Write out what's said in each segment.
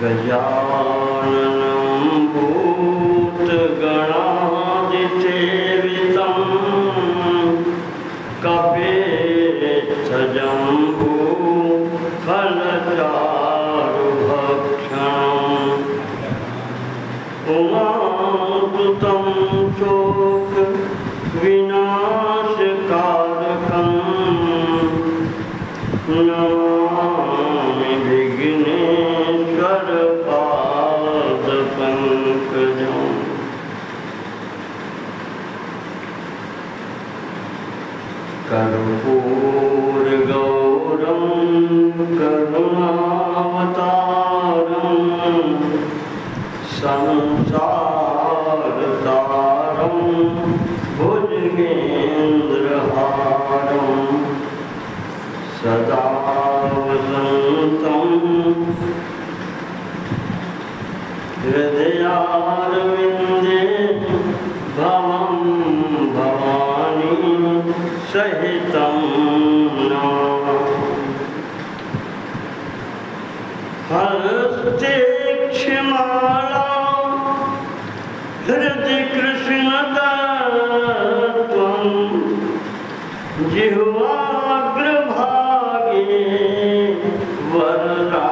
गजाननं भूतगणादिसेवितं कपित्थजम्बूफलचारुभक्षणम् उमासुतं शोकविनाशकारकं नमामि विघ्नेश्वरपादपङ्कजम्। कर्पूरगौरं करुणावतारं संसारतारं भुजगेन्द्रहारं सदा वसन्तं हृदयारविन्दे भवं भवानी सहितं हस्ते क्षमाला हृदि कृष्णतत्त्वं जिह्वाग्रभागे वरराममन्त्रं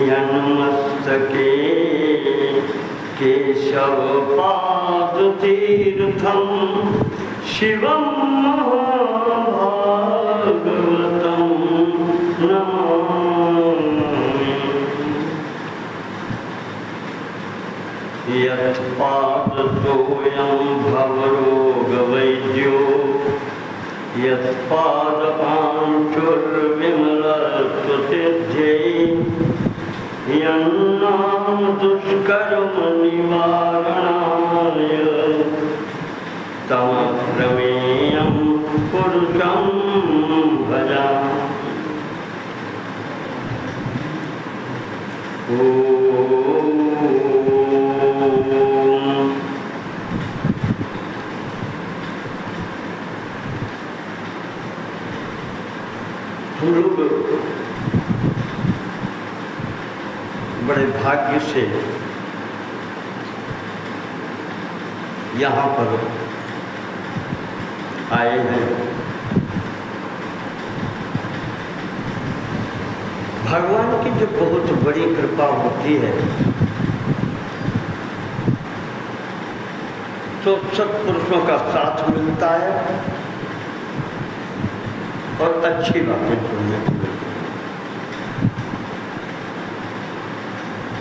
यन्मस्तके केशवपादतीर्थं शिवं महाभागवतं नमामि। यत्पादतोऽयं भवरोगवैद्यो यत्पादपांशुर्विमलत्वसिद्ध्यै यन्नाम दुष्कर्म निवारणाय तं प्रमेयं पुरुषं भजामि। हम लोग बड़े भाग्य से यहाँ पर आए हैं। भगवान की जो बहुत बड़ी कृपा होती है तो सत्पुरुषों का साथ मिलता है और अच्छी बातें सुनने को मिलती है।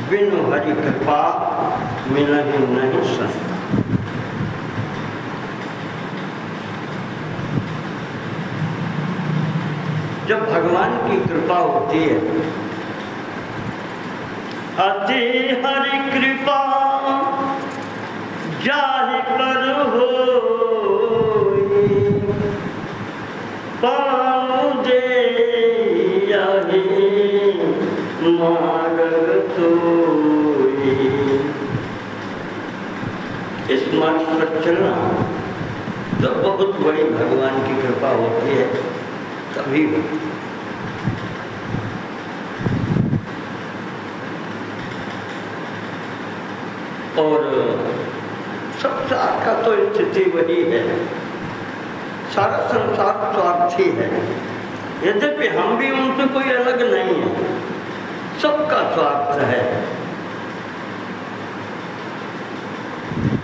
बिनु हरि कृपा मिलहि नहीं सकता। जब भगवान की कृपा होती है, अति हरि कृपा जाहि पर होई पाऊ दे मार्ग सोई। इस मार्ग पर चलना तो बहुत बड़ी भगवान की कृपा होती है, तभी होती है। और संसार का तो स्थिति वही है, सारा संसार स्वार्थी है। यद्यपि हम भी उनसे कोई अलग नहीं है, सबका स्वार्थ है।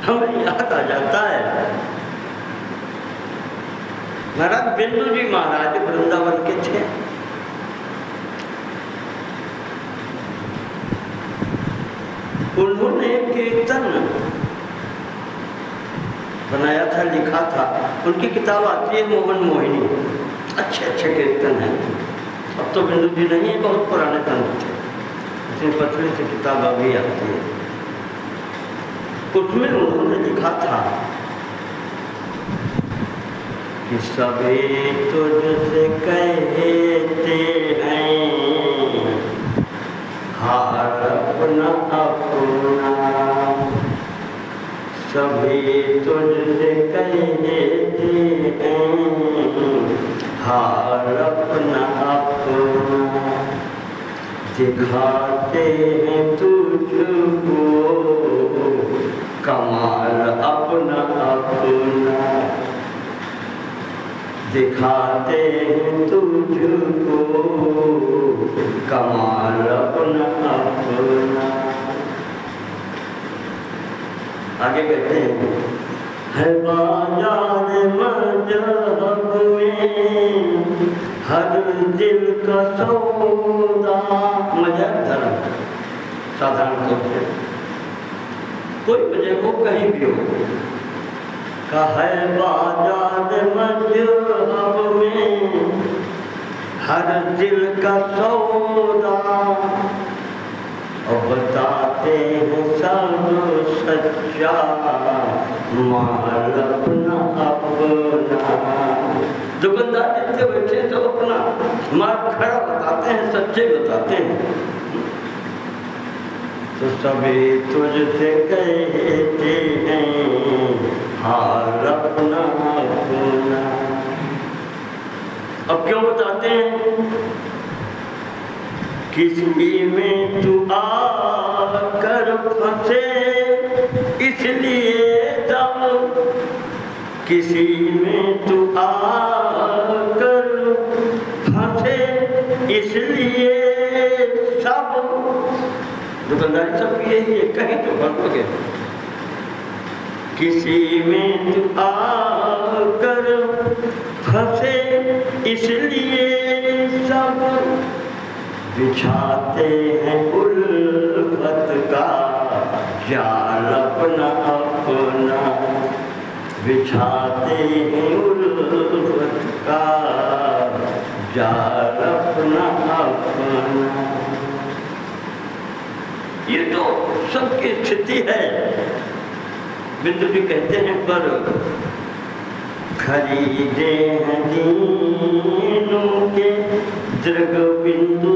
हमें याद आ जाता है महाराज बिंदु जी महाराज वृंदावन के थे। उन्होंने कीर्तन बनाया था, लिखा था। उनकी किताब आती है मोहन मोहिनी, अच्छे अच्छे कीर्तन हैं। अब तो बिंदु जी नहीं, बहुत पुराने संत थे। इतनी पतली सी किताब अभी आती है। उसमें उन्होंने लिखा था कि सभी तुझसे कहते हैं हार अपना अपना सभी तुझसे कहते हैं हाल अपना अपना दिखाते हैं तुझको कमाल अपना अपना दिखाते हैं तुझको कमाल अपना अपना। आगे कहते हैं है बाजार मजहब में हर दिल का सौदा। मजहब धर्म साधारण तौर से कोई वजह को कहीं भी हो का है बाजार मजहब में हर दिल का सौदा और बताते हैं सब सच्चा माल अपना अपना। दुकानदार जितने बैठे तो अपना माल खड़ा बताते हैं, सच्चे बताते हैं। तो सभी तुझसे कहते हैं हाल अपना अपना। अब क्यों बताते हैं? किसी में तू आकर फंसे इसलिए तब, किसी में तू आकर फंसे इसलिए सब। दुकानदारी सब यही है, कहीं तो फंस गए। किसी में तू आकर फंसे इसलिए सब बिछाते हैं उल्फत का जाल अपना अपना। बिछाते हैं उल्फत का जाल अपना अपना। ये तो सबकी स्थिति है। बिंदु भी कहते हैं पर खरीदे हैं दीनों के दृग बिंदु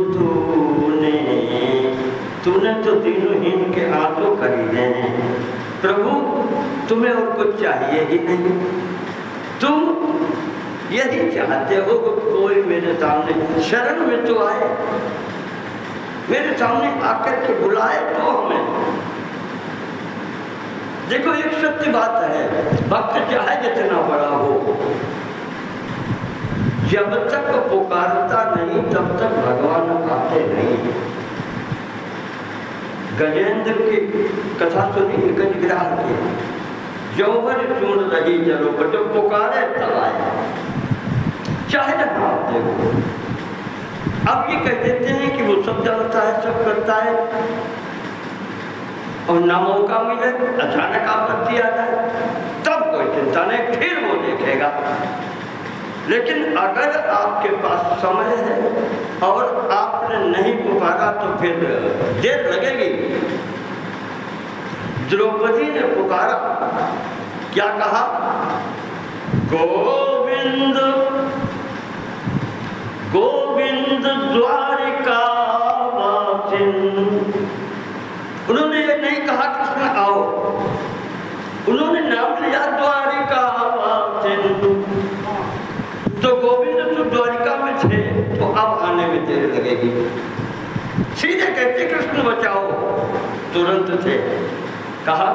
तूने तो दीनहीन के आंसू खरीदे हैं। प्रभु तुम्हें और कुछ चाहिए ही नहीं, तुम यही चाहते हो कि कोई मेरे सामने शरण में तो आए, मेरे सामने आकर के बुलाए तो हमें। देखो एक सत्य बात है, भक्त चाहे जितना बड़ा हो, जब तक पुकारता नहीं तब तक भगवान आते नहीं। गजेंद्र की कथा सुनी गजग्राह की, जौहर सुन रही जलो पर जब पुकारे तब आए, चाहे जहाँ आते हो। अब ये कह देते हैं कि वो सब जानता है, सब करता है, और ना मौका मिले अचानक आपत्ति आ जाए तब कोई चिंता नहीं, फिर वो देखेगा। लेकिन अगर आपके पास समय है और आपने नहीं पुकारा तो फिर देर लगेगी। द्रौपदी ने पुकारा, क्या कहा? गोविंद गोविंद द्वारिका वासिन। उन्होंने ये नहीं कहा कृष्ण आओ, उन्होंने नाम लिया द्वारिका वासिन। तो गोविंद तो द्वारिका में थे तो अब आने में देर लगेगी। सीधे कहते कृष्ण बचाओ, तुरंत थे। कहा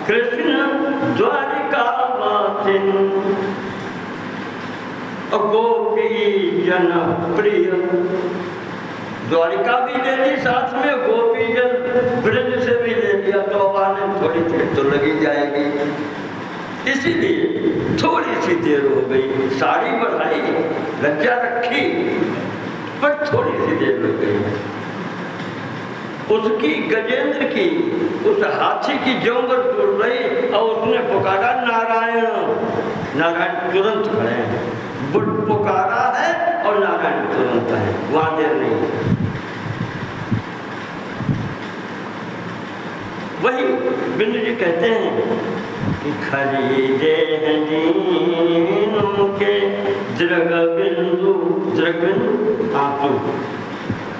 कृष्ण द्वारिका वासिन गोपी जन प्रिय। द्वारिका भी ले ली साथ में, गोपी जन ब्रज से भी ले लिया, तो अब आने में थोड़ी देर तो लगी जाएगी। इसीलिए थोड़ी सी देर हो गई, साड़ी बढ़ाई, लज्जा रखी, पर थोड़ी सी देर लग गई। उसकी गजेंद्र की उस हाथी की जंगल टूट गई और उसने पुकारा नारायण। नारायण तुरंत खड़े हैं, पुकारा है और नारायण तुरंत है, वहां देर नहीं। वही बिंदु जी कहते हैं कि खरीदे हैं दीनों के दृग बिंदु। दृग बिंदु आंसू,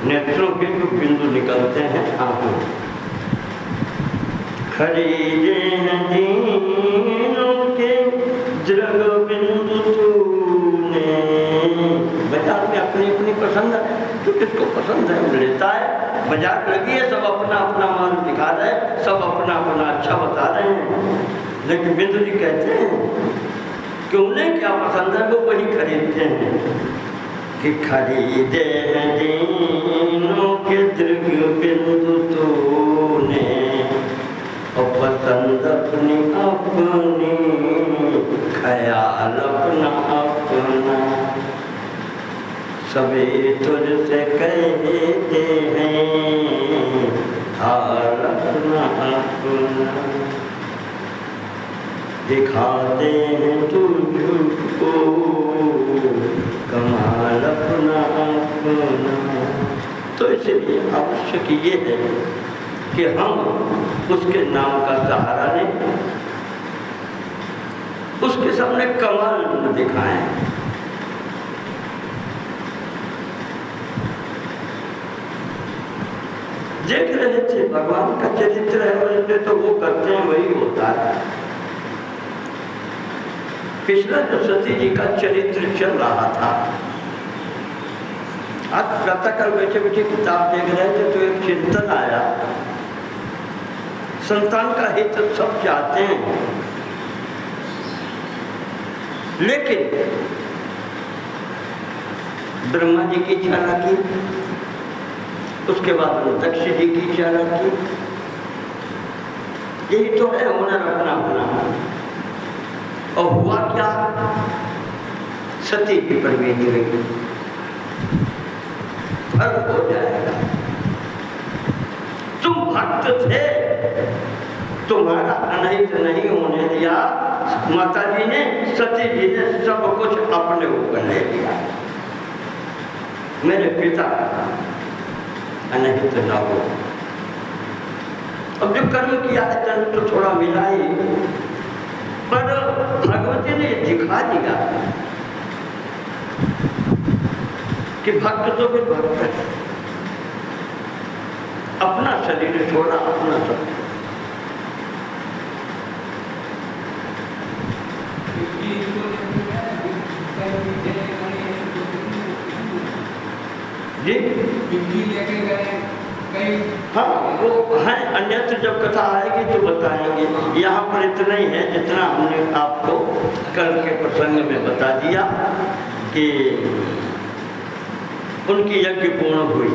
नेत्रों के जो बिंदु निकलते हैं आंसू। खरीदे हैं दीनों के द्रग बिंदु तूने। बाजार में अपनी अपनी पसंद है, तो किसको पसंद है वो लेता है। बाजार लगी है, सब अपना अपना माल दिखा रहे हैं, सब अपना अपना अच्छा बता रहे हैं, लेकिन बिंदु जी कहते हैं कि उन्हें क्या पसंद है वो वही खरीदते हैं। कि खरीदे हैं दीनों के द्रग बिंदु तूने, और पसंद अपनी अपनी, ख्याल अपना अपना, सभी तुझसे कहते हैं हाल अपना अपना, दिखाते हैं तुझको कमाल अपना अपना। तो इसलिए आवश्यक ये है कि हम उसके नाम का सहारा लें, उसके सामने कमाल न दिखाएं। देख रहे थे भगवान का चरित्र है, और इसलिए तो वो करते हैं वही होता है। पिछला जो सती जी का चरित्र चल रहा था, आज प्रातःकाल बैठे बैठे किताब देख रहे थे तो एक चिंतन आया। संतान का हित सब चाहते हैं, लेकिन ब्रह्मा जी की चालाकी, उसके बाद दक्ष जी की चालाकी, यही तो है हुनर अपना अपना। और हुआ क्या, सती की परवेज गई, फर्क हो जाएगा। तुम भक्त थे, तुम्हारा अनहित नहीं होने दिया, माता जी ने, सती जी ने सब कुछ अपने ऊपर ले लिया। मेरे पिता अनहित न हो। अब जो कर्म किया है तन तो थोड़ा मिला ही, पर भगवती ने दिखा दिया कि भक्त तो फिर भक्त है, अपना शरीर छोड़ा, अपना सब। जी हाँ, वो है, अन्यत्र जब कथा आएगी तो बताएंगे। यहाँ पर इतना ही है जितना हमने आपको कल के प्रसंग में बता दिया कि उनकी यज्ञ पूर्ण हुई।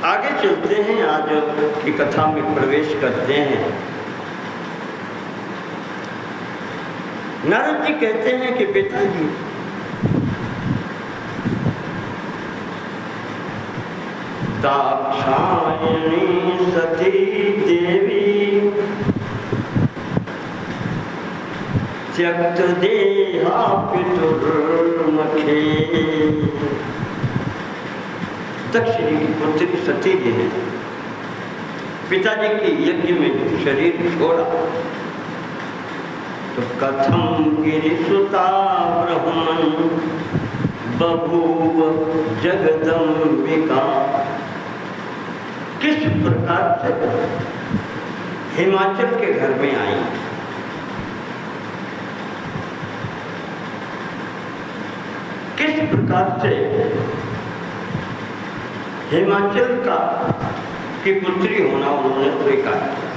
आगे चलते हैं, आज की कथा में प्रवेश करते हैं। नारद जी कहते हैं कि पिताजी, दाक्षायणी सती देवी त्यक्त देहा पितुर्मखे। दक्ष जी की पुत्री सती जी ने पिताजी की यज्ञ में शरीर छोड़ा, तो कथम गिरिसुता ब्रह्मन् बभूव जगदम्बिका। किस प्रकार से हिमाचल के घर में आई, किस प्रकार से हिमाचल का की पुत्री होना उन्होंने स्वीकार किया।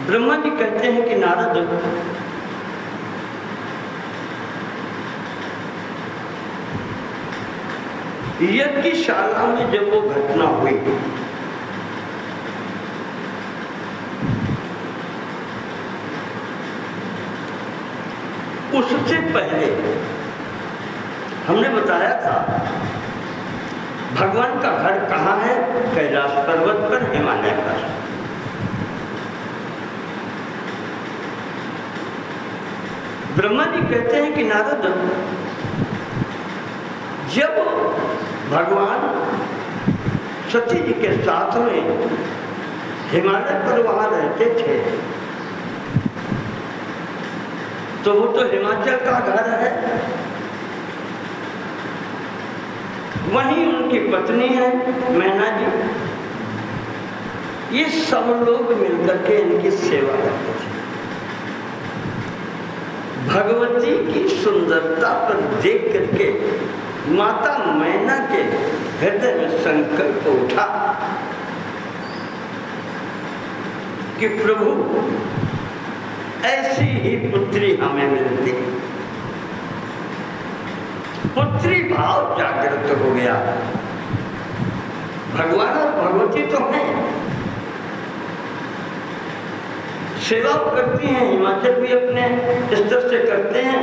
ब्रह्मा जी कहते हैं कि नारद, यज्ञशाला में जब वो घटना हुई, उससे पहले हमने बताया था भगवान का घर कहाँ है, कैलाश पर्वत पर, हिमालय पर। ब्रह्मा जी कहते हैं कि नारद, जब भगवान सती जी के साथ में हिमालय पर वहां रहते थे, तो वो तो हिमाचल का घर है, वहीं उनकी पत्नी है मैना जी। ये सब लोग मिलकर के इनकी सेवा करते थे। भगवती की सुंदरता पर देख करके माता मैना के हृदय में संकल्प उठा कि प्रभु ऐसी ही पुत्री हमें मिलती। पुत्री भाव जागृत हो गया। भगवान और भगवती तो हैं, सेवा करती हैं, हिमाचल भी अपने स्तर से करते हैं।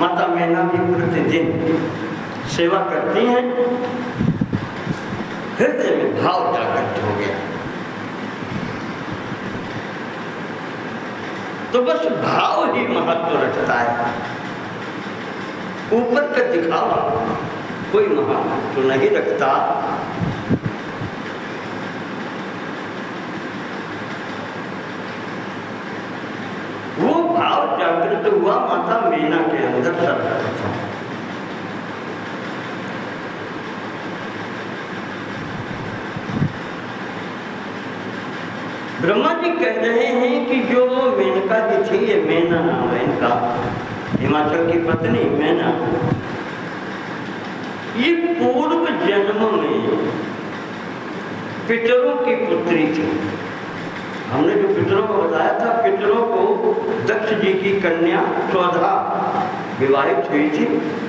माता मैना भी प्रतिदिन सेवा करती हैं। हृदय में भाव जागृत हो गया। तो बस भाव ही महत्व रखता है, ऊपर का दिखावा कोई महत्व तो नहीं रखता। वो भाव जागृत हुआ माता मैना के अंदर सर्वप्रथम। ब्रह्मा जी कह रहे हैं कि जो मेनका जी थी, ये मैना नाम है इनका, हिमाचल की पत्नी मैना, ये पूर्व जन्म में पितरों की पुत्री थी। हमने जो पितरों को बताया था, पितरों को दक्ष जी की कन्या स्वधा विवाहित हुई थी,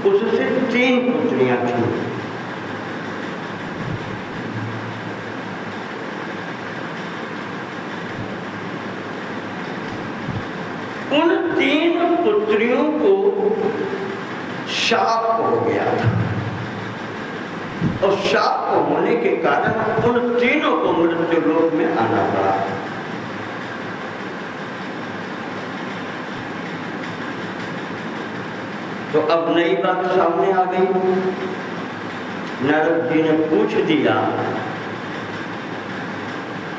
उससे 3 पुत्रियां थीं। उन 3 पुत्रियों को शाप हो गया था और शाप होने के कारण उन तीनों को मृत्यु लोक में आना पड़ा। तो अब नई बात सामने आ गई। नारद जी ने पूछ दिया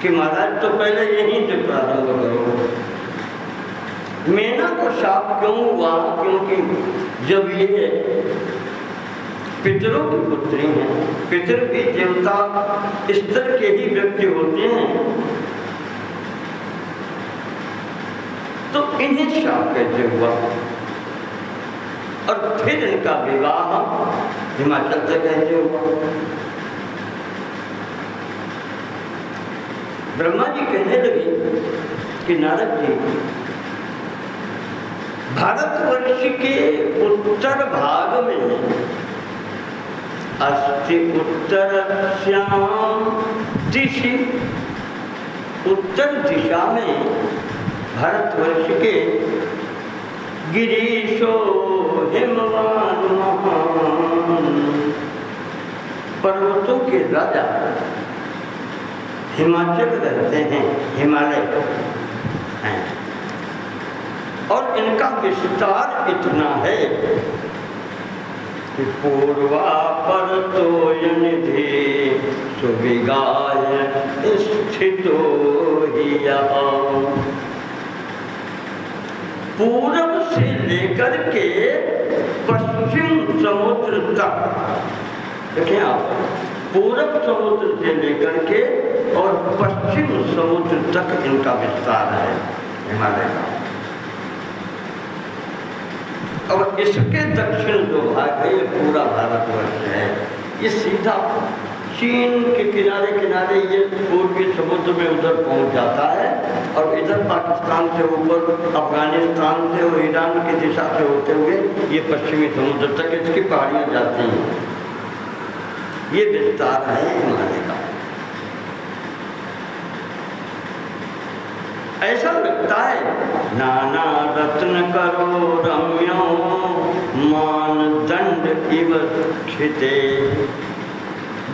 कि महाराज तो पहले यहीं से प्रारंभ करो, मैना को शाप क्यों हुआ? क्योंकि जब ये पितरों की पुत्री हैं, पितर भी देवता स्तर के ही व्यक्ति होते हैं, तो इन्हें शाप कैसे हुआ? और फिर इनका विवाह हिमाचल से कैसे हुआ? ब्रह्मा जी कहने लगे कि नारद जी, भारतवर्ष के उत्तर भाग में अस्ति उत्तरस्यां दिशि, उत्तर दिशा में भारतवर्ष के गिरीशो हिमवान महान, पर्वतों के राजा हिमाचल रहते हैं, हिमालय हैं। और इनका विस्तार इतना है कि पूर्वा पर तो निधि सुविगाय स्थितो ही यहाँ, पूर्व से लेकर के पश्चिम समुद्र तक, देखें आप, पूर्व समुद्र से लेकर के और पश्चिम समुद्र तक इनका विस्तार है हिमालय का। और इसके दक्षिण जो भाग है ये पूरा भारतवर्ष है। ये सीधा चीन के किनारे किनारे ये पूर्वी समुद्र में उधर पहुंच जाता है और इधर पाकिस्तान से ऊपर अफगानिस्तान से और ईरान की दिशा से होते हुए ये पश्चिमी समुद्र तक इसकी पहाड़ियाँ जाती हैं। ये विस्तार है हिमालय का। ऐसा लगता है नाना रत्न करो रम्यो मानदंड इव क्षिते,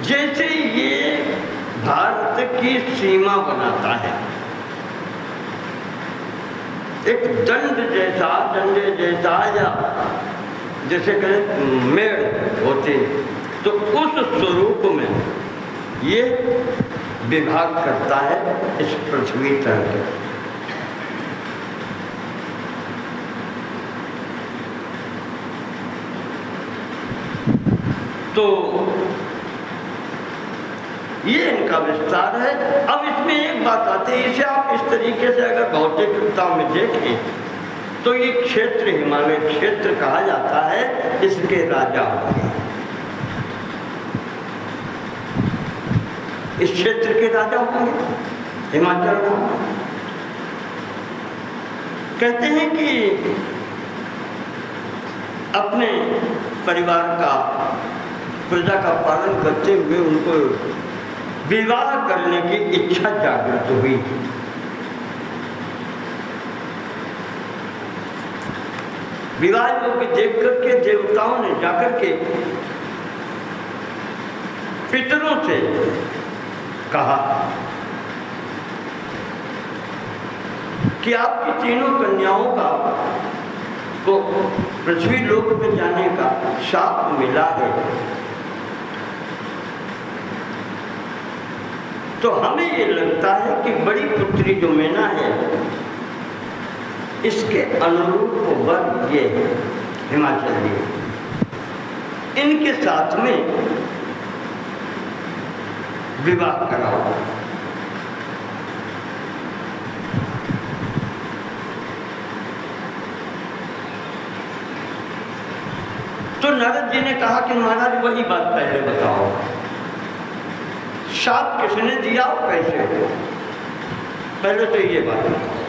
जैसे ये भारत की सीमा बनाता है, एक दंड जैसा, डंडे जैसा, या जैसे कहें मेड़ होती, तो उस स्वरूप में ये विभाग करता है इस पृथ्वी तल के। तो ये इनका विस्तार है। अब इसमें एक बात आती है, इसे आप इस तरीके से अगर भौतिकता में देखें तो ये क्षेत्र हिमालय क्षेत्र कहा जाता है, इसके राजा होंगे, इस क्षेत्र के राजा होंगे हिमाचल में। कहते हैं कि अपने परिवार का, प्रजा का पालन करते हुए उनको विवाह करने की इच्छा जागृत हुई। विवाह योग्य देख करके देवताओं ने जाकर के पितरों से कहा कि आपकी तीनों कन्याओं का को पृथ्वी लोक में जाने का शाप मिला है, तो हमें ये लगता है कि बड़ी पुत्री जो मैना है इसके अनुरूप वर ये है हिमाचल जी, इनके साथ में विवाह कराओ। तो नारद जी ने कहा कि महाराज वही बात पहले बताओ, शाप किसने दिया और कैसे? पहले तो ये बात बताओ,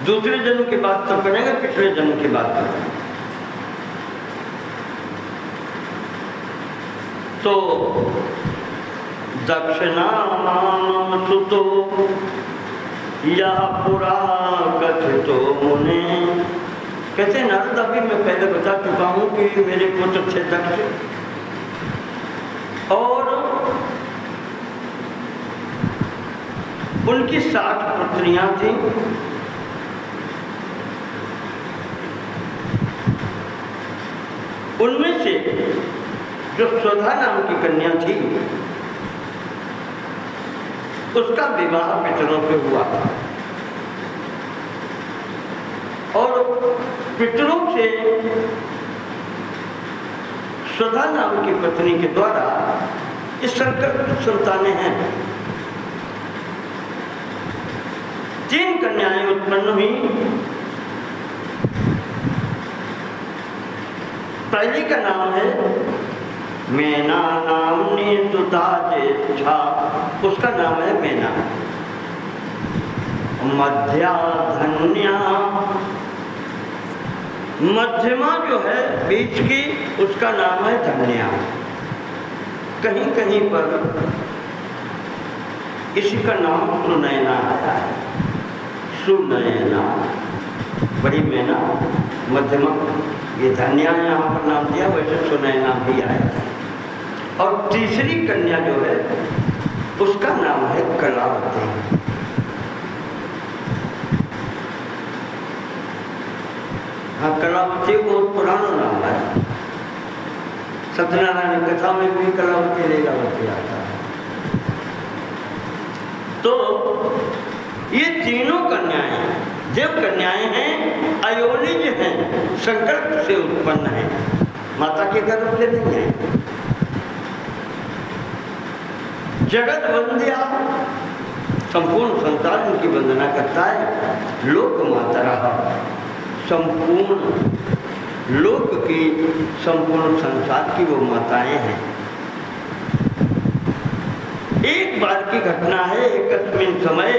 दूसरे जन्म की बात तो करेंगे, पिछले जन्म की बात करेंगे। तो दक्षिणाम सुतो यह पुरा कथितो मुने, कहते नारद अभी मैं पहले बता चुका हूं कि मेरे पुत्र थे दक्ष, और उनकी 60 पुत्रियां थीं। उनमें से जो स्वधा नाम की कन्या थी उसका विवाह पितरों से हुआ था, और पितरों से स्वधा नाम की पत्नी के द्वारा इस संकल्प संतानें हैं। 3 कन्याएं उत्पन्न हुई। पहली का नाम है मैना नामनी सुता ज्येष्ठा, उसका नाम है मैना। मध्या धन्या, मध्यमा जो है बीच की, उसका नाम है धन्या। कहीं कहीं पर इसी का नाम सुनैना आया है, सुनैना, बड़ी मैना, मध्यमा, ये धन्या यहाँ पर नाम दिया, वैसे सुनैना भी आया है। और तीसरी कन्या जो है उसका नाम है कलावती। हाँ, कलावती बहुत पुराना नाम है, सत्यनारायण कथा में भी कलावती लीलावती आता है। तो ये तीनों कन्याएं जब कन्याएं हैं, अयोनिज हैं, संकल्प से उत्पन्न है, माता के गर्भ से नहीं है। जगत वंद्या, संपूर्ण संसार उनकी वंदना करता है। लोक मातरा, संपूर्ण लोक की, संपूर्ण संसार की वो माताएं हैं। एक बार की घटना है, एकस्मिन् समय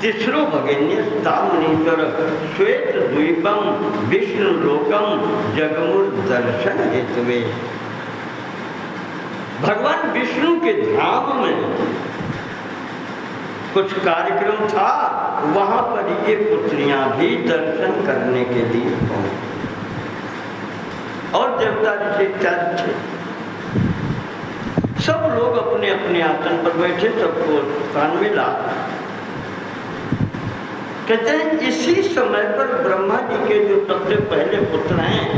तिस्रो भगिन्य मुनीश्वर श्वेत द्वीपम विष्णु लोकम जगमुर दर्शन हेतुवे। भगवान विष्णु के धाम में कुछ कार्यक्रम था, वहां पर ये पुत्रियां भी दर्शन करने के लिए पहुंची, और देवता ऋषि इत्यादि थे। सब लोग अपने अपने आसन पर बैठे, सबको स्थान मिला। कहते हैं इसी समय पर ब्रह्मा जी के जो सबसे पहले पुत्र हैं,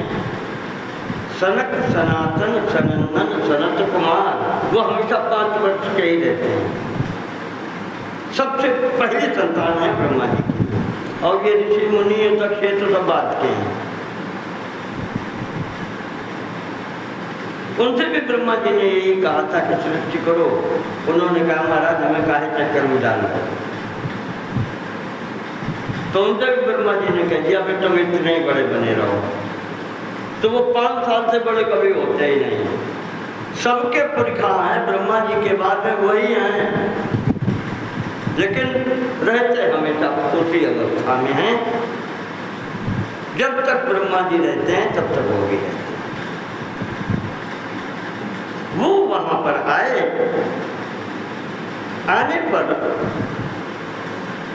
सनक, सनातन, सनंदन, सनत कुमार, वो हमेशा 5 वर्ष के ही रहते हैं। सबसे पहली संतान है ब्रह्मा जी की, और ये ऋषि मुनि तक क्षेत्र सब बात के हैं। उनसे भी ब्रह्मा जी ने यही कहा था कि सृष्टि करो। उन्होंने कहा महाराज हमें काहे चक्कर में डाल दो। तो उनसे भी ब्रह्मा जी ने कह दिया फिर तुम इतने ही बड़े बने रहो। तो वो 5 साल से बड़े कभी होते ही नहीं। सबके पुरखा हैं ब्रह्मा जी के बाद में वही हैं, लेकिन रहते हमेशा उसी अवस्था में हैं। जब तक ब्रह्मा जी रहते हैं तब तक वो भी रहते हैं। वो वहां पर आए, आने पर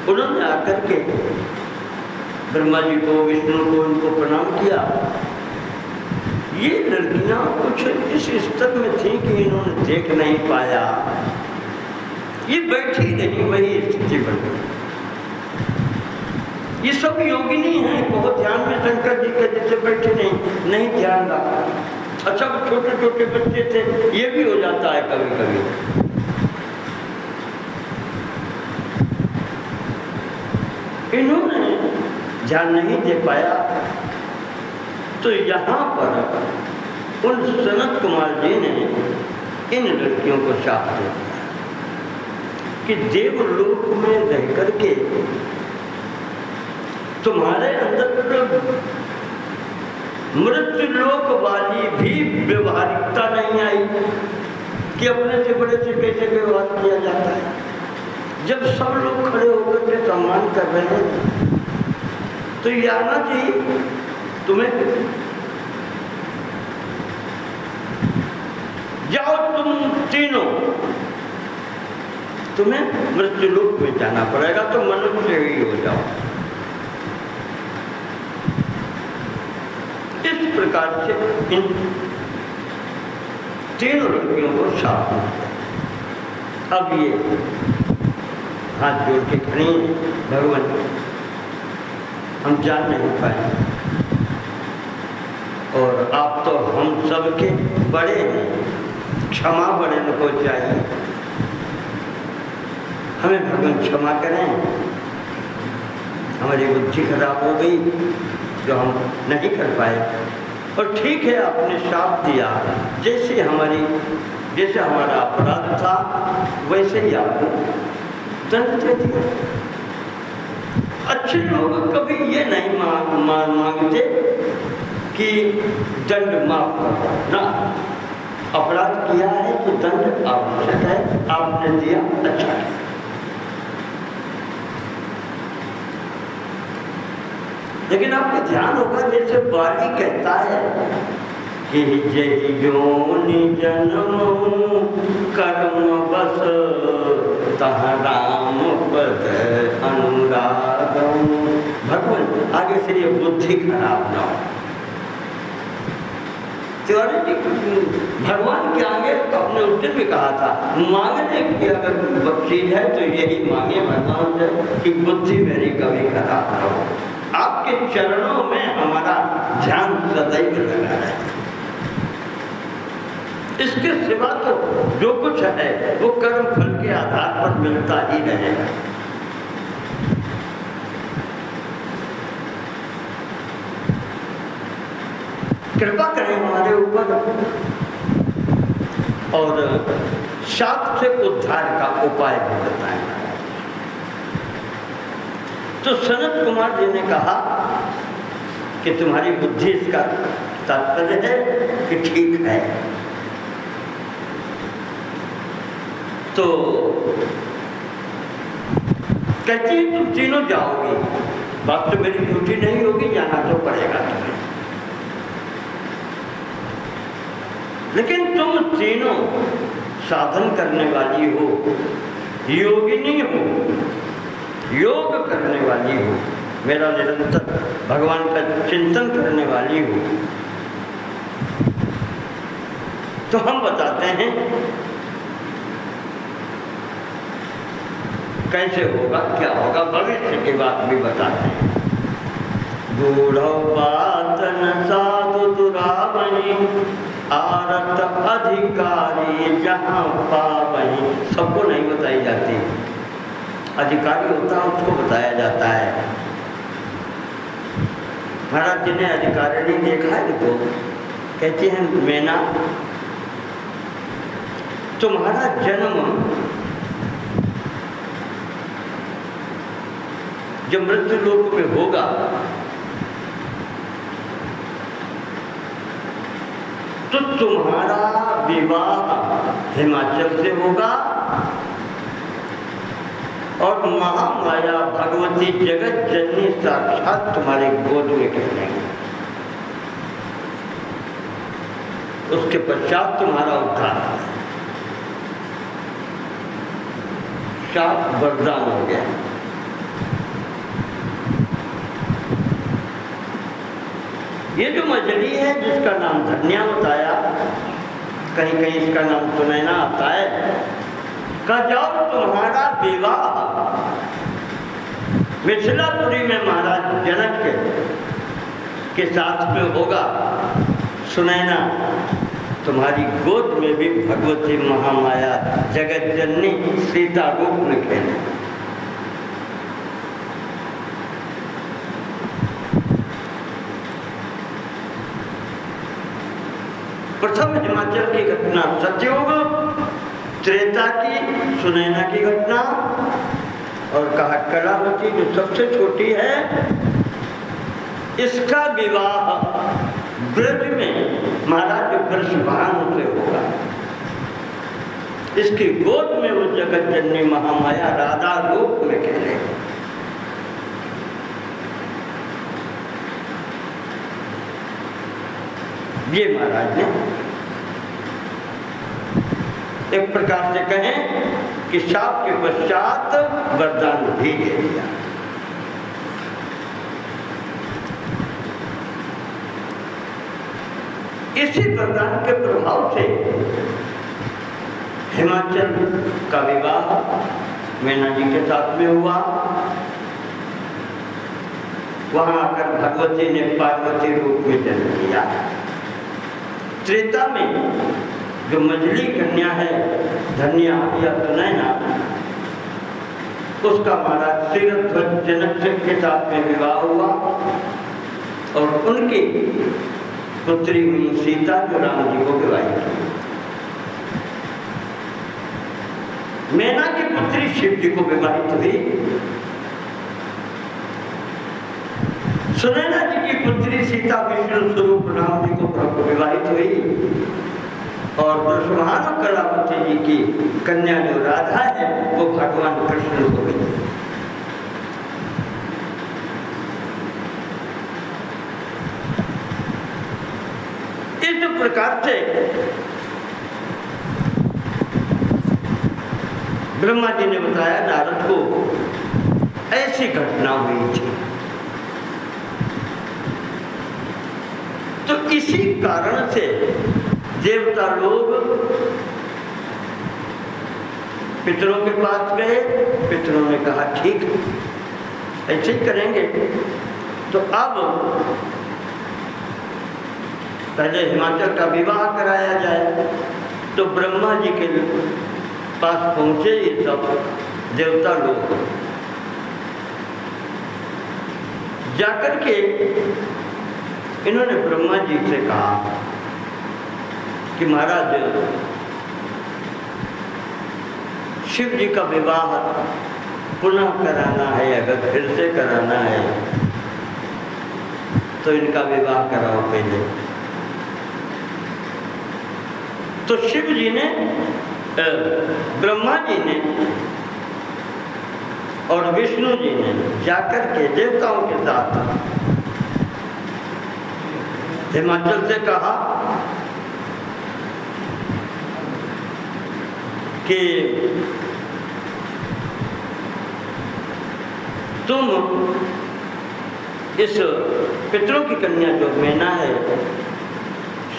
उन्होंने आकर के ब्रह्मा जी को, विष्णु को, उनको प्रणाम किया। ये लड़कियां कुछ इस स्तर में थी कि इन्होंने देख नहीं पाया, ये बैठी नहीं, वही स्थिति बन गई। ये सब योगिनी हैं, बहुत ध्यान में शंकर जी के जैसे बैठे नहीं ध्यान रहा। अच्छा वो छोटे छोटे बच्चे थे, ये भी हो जाता है कभी कभी। इन्होंने ध्यान नहीं दे पाया। तो यहाँ पर उन सनत कुमार जी ने इन लड़कियों को शाप दिया कि देवलोक में रह करके तुम्हारे अंदर मृत्यु लोक वाली भी व्यवहारिकता नहीं आई कि अपने से बड़े से कैसे व्यवहार किया जाता है। जब सब लोग खड़े होकर के सम्मान कर रहे हैं तो ये आना चाहिए तुम्हें। जाओ तुम तीनों, तुम्हें मृत्यु लोक में जाना पड़ेगा, तो मनुष्य ही हो जाओ। इस प्रकार से इन तीनों लड़कियों को शाप मिला। अब ये हाथ जोड़ के खड़ी, भगवान हम जान नहीं पाए और आप तो हम सबके बड़े हैं, क्षमा बड़े को चाहिए, हमें भगवान क्षमा करें। हमारी बुद्धि खराब हो गई जो हम नहीं कर पाए, और ठीक है आपने शाप दिया, जैसे हमारा अपराध था वैसे ही आपको दंड दे दिया। अच्छे लोग कभी ये नहीं मांगते कि दंड माफ करो ना, अपराध किया है तो दंड आवश्यक है, आपने दिया अच्छा है। लेकिन आपका ध्यान होगा जैसे बाली कहता है कि जय जोनि जन्म कर्म बस तह राम पद अनुराग। भगवान आगे से ये बुद्धि खराब ना हो। भगवान के आगे अपने उस दिन भी कहा था, मांगने की अगर चीज है तो यही मांगे भगवान से कि बुद्धि मेरी कभी खराब ना हो। आपके चरणों में हमारा ध्यान सदैव लगा है। इसके सिवा तो जो कुछ है वो कर्म फल के आधार पर मिलता ही रहेगा। कृपा करें हमारे ऊपर और शाप से उद्धार का उपाय भी बताएं। तो सनत कुमार जी ने कहा कि तुम्हारी बुद्धि इसका तात्पर्य है कि ठीक है। तो कहती है तुम तीनों जाओगे, बात तो मेरी ड्यूटी नहीं होगी, जाना तो पड़ेगा तुम्हें। लेकिन तुम तीनों साधन करने वाली हो, योगिनी हो, योग करने वाली हो, मेरा निरंतर भगवान का चिंतन करने वाली हो, तो हम बताते हैं कैसे होगा, क्या होगा, भविष्य की बात भी बताते हैं। बूढ़ो बातन साधु दुरावनी आरत अधिकारी जहाँ पावनी। सबको नहीं बताई जाती, अधिकारी होता है उसको बताया जाता है। महाराज जी ने अधिकारी देखा है तो कहती हैं मैना तुम्हारा जन्म जब मृत्यु लोक में होगा तो तुम्हारा विवाह हिमाचल से होगा और महामाया भगवती जगत जननी साक्षात तुम्हारे गोद में खेलेंगे। उसके पश्चात तुम्हारा उद्धार, शाप वरदान हो गया। ये जो मछली है जिसका नाम धन्या बताया, कहीं कहीं इसका नाम सुनैना आता है, का जाओ तुम्हारा विवाह मिथिलापुरी में महाराज जनक के साथ में होगा। सुनैना तुम्हारी गोद में भी भगवती महामाया जगत जननी सीता रूप में खेले। प्रथम हिमाचल की घटना सत्ययुग, त्रेता की सुनैना की घटना, और कहा कलावती जो सबसे छोटी है इसका विवाह ब्रज में महाराज वृषभानु से होगा। इसकी गोद में वो जगत जननी महामाया राधा रूप में खेले। ये महाराज ने एक प्रकार से कहें कि शाप के पश्चात वरदान भी दे दिया। इसी वरदान के प्रभाव से हिमाचल का विवाह मैना जी के साथ में हुआ। वहां आकर भगवती ने पार्वती रूप में जन्म लिया। त्रेता में जो मझली कन्या है धन्या या सुनैना, उसका महाराज श्रीरथ जनक के साथ में विवाह हुआ और उनकी पुत्री हुई सीता जो राम जी को विवाहित की। मैना की पुत्री शिव जी को विवाहित हुई। सुनैना जी की पुत्री सीता विष्णु स्वरूप राम जी को विवाहित हुई और वृषभानु कलावती जी की कन्या जो राधा है वो भगवान कृष्ण को हुई। इस प्रकार से ब्रह्मा जी ने बताया नारद को ऐसी घटना हुई थी। तो इसी कारण से देवता लोग पितरों के पास गए। पितरों ने कहा ठीक ऐसे ही करेंगे। तो अब पहले हिमाचल का विवाह कराया जाए। तो ब्रह्मा जी के पास पहुंचे ये सब देवता लोग। जाकर के इन्होंने ब्रह्मा जी से कहा कि महाराज शिव जी का विवाह पुनः कराना है, अगर फिर से कराना है तो इनका विवाह कराओ पहले। तो शिव जी ने ब्रह्मा जी ने और विष्णु जी ने जाकर के देवताओं के साथ हिमाचल से कहा कि तुम इस पितरों की कन्या जो मैना है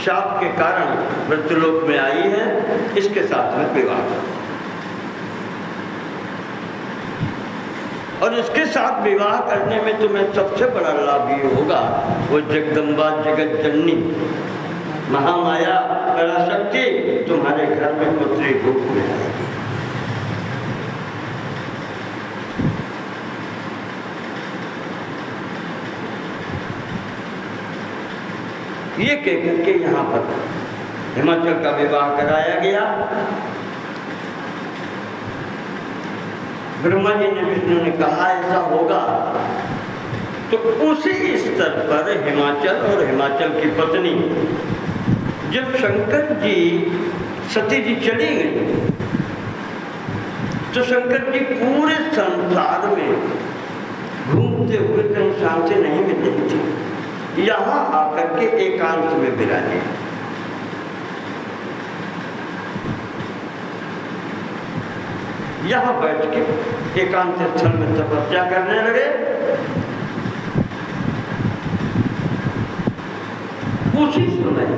शाप के कारण मृत्युलोक में आई है, इसके साथ में विवाह करो। और इसके साथ विवाह करने में तुम्हें सबसे बड़ा लाभ ये होगा, वो जगदम्बा जगत जननी महामाया पराशक्ति तुम्हारे घर में पुत्री रूप में आएगी। ये कह करके यहाँ पर हिमाचल का विवाह कराया गया ब्रह्मा जी ने विष्णु ने कहा ऐसा होगा, तो उसी स्तर पर हिमाचल और हिमाचल की पत्नी जब शंकर जी सती जी चली गई तो शंकर जी पूरे संसार में घूमते हुए कहीं शांति नहीं मिल रही थी। यहाँ आकर के एकांत में विराजे। यहाँ बैठ के एकांत स्थल में तपस्या करने लगे। उसी समय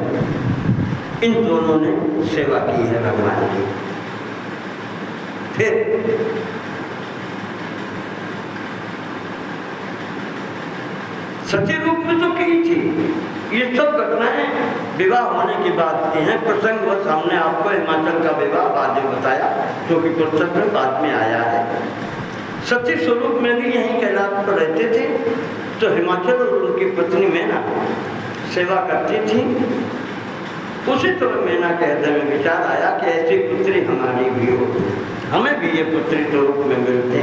इन दोनों ने सेवा की है भगवान की। फिर सच्चे रूप में तो की थी। ये सब घटनाएं विवाह होने की बात की हैं। प्रसंग वह सामने आपको हिमाचल का विवाह बाद में बताया, जो कि पुस्तक में बाद में आया है। सच्चे स्वरूप में भी यहीं कैलाश पर रहते थे, तो हिमाचल और उनकी पत्नी मैना सेवा करती थी। उसी तरह मैना के हृदय में विचार आया कि ऐसी पुत्री हमारी भी हो, हमें भी ये पुत्री स्वरूप में मिलते।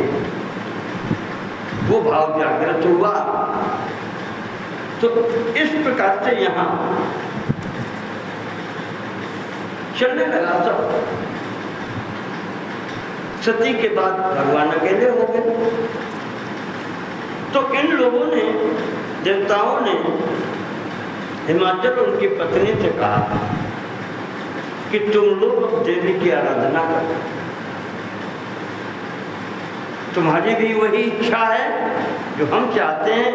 वो भाव जागृत हुआ। तो इस प्रकार से यहाँ चलने लगा सब। सती के बाद भगवान अकेले हो गए। तो इन लोगों ने, देवताओं ने हिमाचल उनकी पत्नी से कहा कि तुम लोग देवी की आराधना करो। तुम्हारी भी वही इच्छा है जो हम चाहते हैं।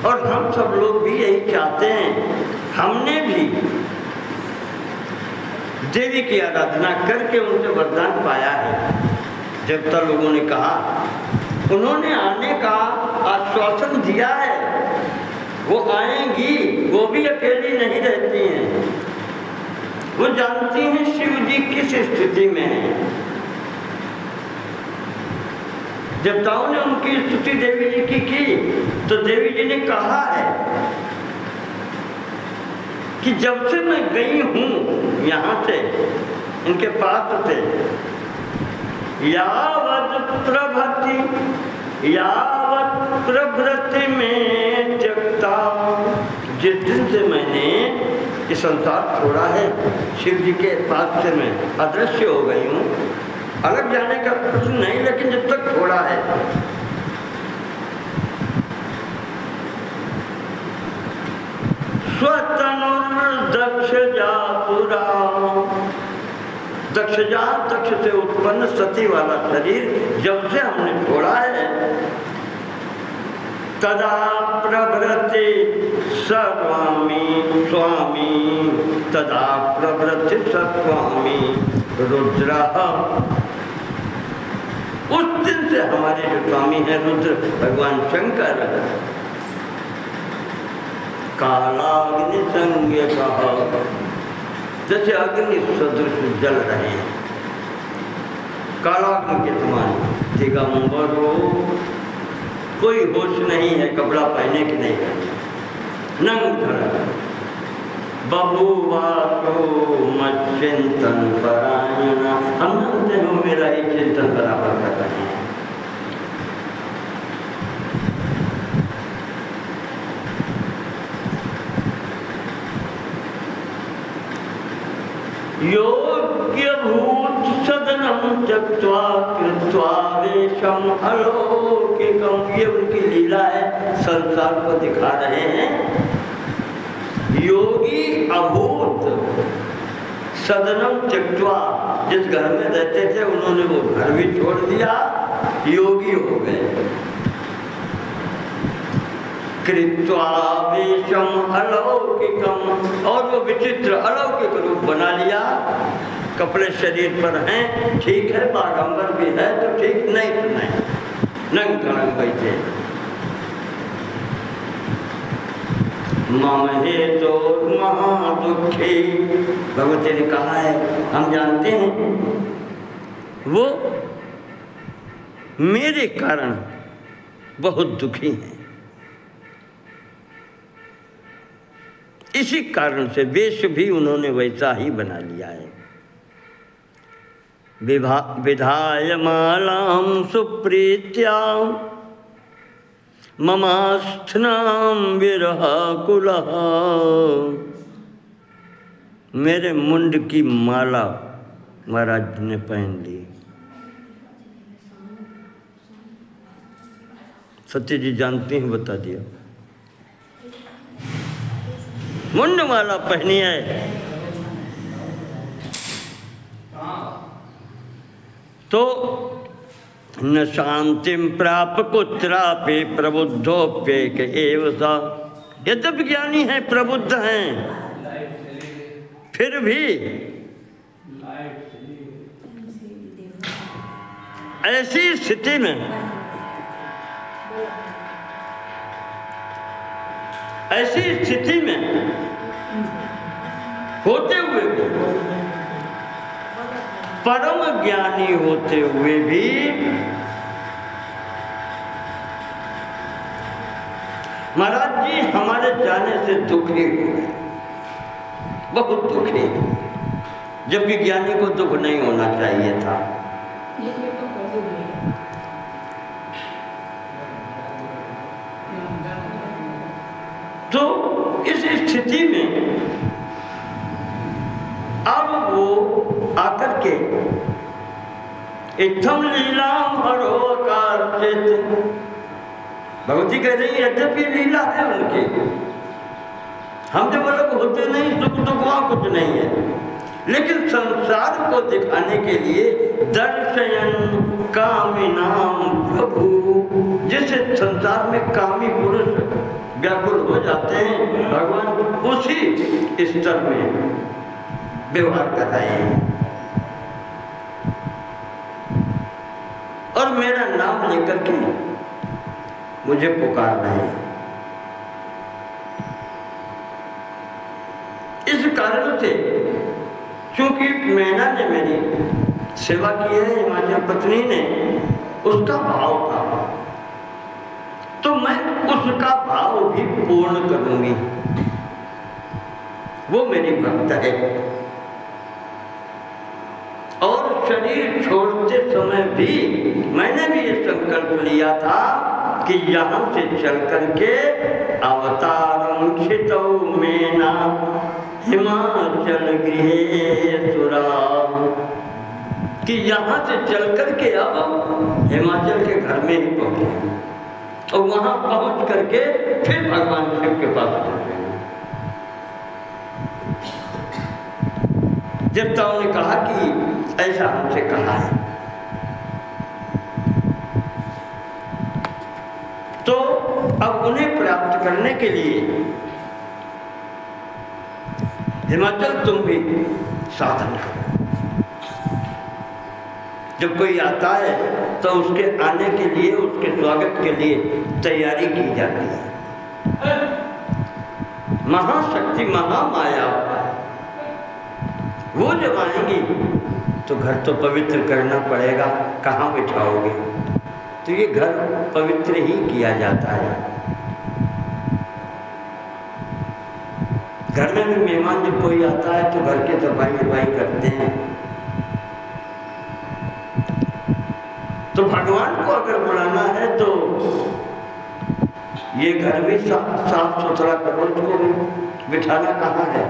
और हम सब लोग भी यही चाहते हैं। हमने भी देवी की आराधना करके उनसे वरदान पाया है। देवता लोगों ने कहा, उन्होंने आने का आश्वासन दिया है, वो आएंगी। वो भी अकेली नहीं रहती हैं, वो जानती हैं शिव जी किस स्थिति में है। देवताओं ने उनकी स्तुति देवी जी की तो देवी जी ने कहा है कि जब से मैं गई हूँ यहाँ से, इनके पास से, यावत प्रभृति में जगता, जिस दिन से मैंने ये संसार छोड़ा है, शिव जी के पास से मैं अदृश्य हो गई हूँ। अलग जाने का प्रश्न नहीं, लेकिन जब तक छोड़ा है। स्वतनुर्दक्ष जातुरा, दक्ष से उत्पन्न सती वाला शरीर जब से हमने छोड़ा है, तदा प्रभृति स्वामी, तदा प्रभृति स्वामी रुद्र। उस दिन से हमारे जो स्वामी हैं रुद्र भगवान शंकर, कालाग्नि संज्ञ कहा, जैसे अग्नि सदृश जल रहे हैं, कालाग्नि के समान। दिगंबरो, कोई होश नहीं है कपड़ा पहने की नहीं है, नंग धड़ा। बभुवासो मच्चिंतन परायणा, हम जानते हो मेरा ही चिंतन बराबर कर रहे हैं। योग्य भूत सदनम त्यक्त्वा कृत्वा वेशम अलौकिकम, ये उनकी लीला है, संसार को दिखा रहे हैं। योगी अभूत सदनम त्यक्त्वा, जिस घर में रहते थे उन्होंने वो घर भी छोड़ दिया, योगी हो गए। कृत्वा वेशम अलौकिकम, और वो विचित्र अलौकिक रूप बना लिया। कपड़े शरीर पर हैं, ठीक है, बागंबर भी है तो ठीक, नहीं तो नहीं, नंग धड़ंग बैठे। ममहे तो महादुखी, भगवती ने कहा है, हम जानते हैं वो मेरे कारण बहुत दुखी हैं। इसी कारण से वेश भी उन्होंने वैसा ही बना लिया है। विधाय मालां सुप्रीत्या ममास्थनां विरहाकुलः। मेरे मुंड की माला महाराज ने पहन ली। सत्य जी जानते हैं, बता दिया। मुंड माला पहनी है तो न शांतिम प्राप कुत्रापि प्रबुद्धोप्येक एव सा। यद्यपि ज्ञानी है, प्रबुद्ध हैं, फिर भी ऐसी स्थिति में, ऐसी स्थिति में होते हुए भी, परम ज्ञानी होते हुए भी महाराज जी हमारे जाने से दुखी हुए, बहुत दुखी, जबकि ज्ञानी को दुख नहीं होना चाहिए था। तो इस स्थिति में अब वो आकर के इत्थम लीला हरोकार भगवती कह रही है, यद्यपि लीला है उनकी, हम जो वो लोग होते नहीं, सुख दुख वहाँ कुछ नहीं है, लेकिन संसार को दिखाने के लिए दर्शयन कामिनाम प्रभु, जैसे संसार में कामी पुरुष व्याकुल हो जाते हैं, भगवान उसी स्तर में व्यवहार कर रहे हैं और मेरा नाम लेकर के मुझे पुकार रहे हैं। इस कारण से क्योंकि मैना ने मेरी सेवा की है, हिमाचल पत्नी ने, उसका भाव था, तो मैं उसका भाव भी पूर्ण करूंगी। वो मेरी भक्त है और शरीर छोड़ते समय भी मैंने भी ये संकल्प लिया था कि यहाँ से चल करके अवतारं क्षितौ मेना हिमाचल गृहे सुरा, कि यहाँ से चल करके अब हिमाचल के घर में ही पहुँचे और वहाँ पहुँच करके फिर भगवान शिव के पास पहुँचे। देवताओं ने कहा कि ऐसा हमसे कहा है, तो अब उन्हें प्राप्त करने के लिए हिमाचल तुम भी साधन करो। जब कोई आता है तो उसके आने के लिए, उसके स्वागत के लिए तैयारी की जाती है। महाशक्ति महामाया वो जब आएंगी तो घर तो पवित्र करना पड़ेगा, कहाँ बिठाओगे? तो ये घर पवित्र ही किया जाता है। घर में भी मेहमान जब कोई आता है तो घर की सफाई करते हैं। तो भगवान को अगर बुलाना है तो ये घर भी साफ सुथरा करो, उसको बिठाना कहाँ है?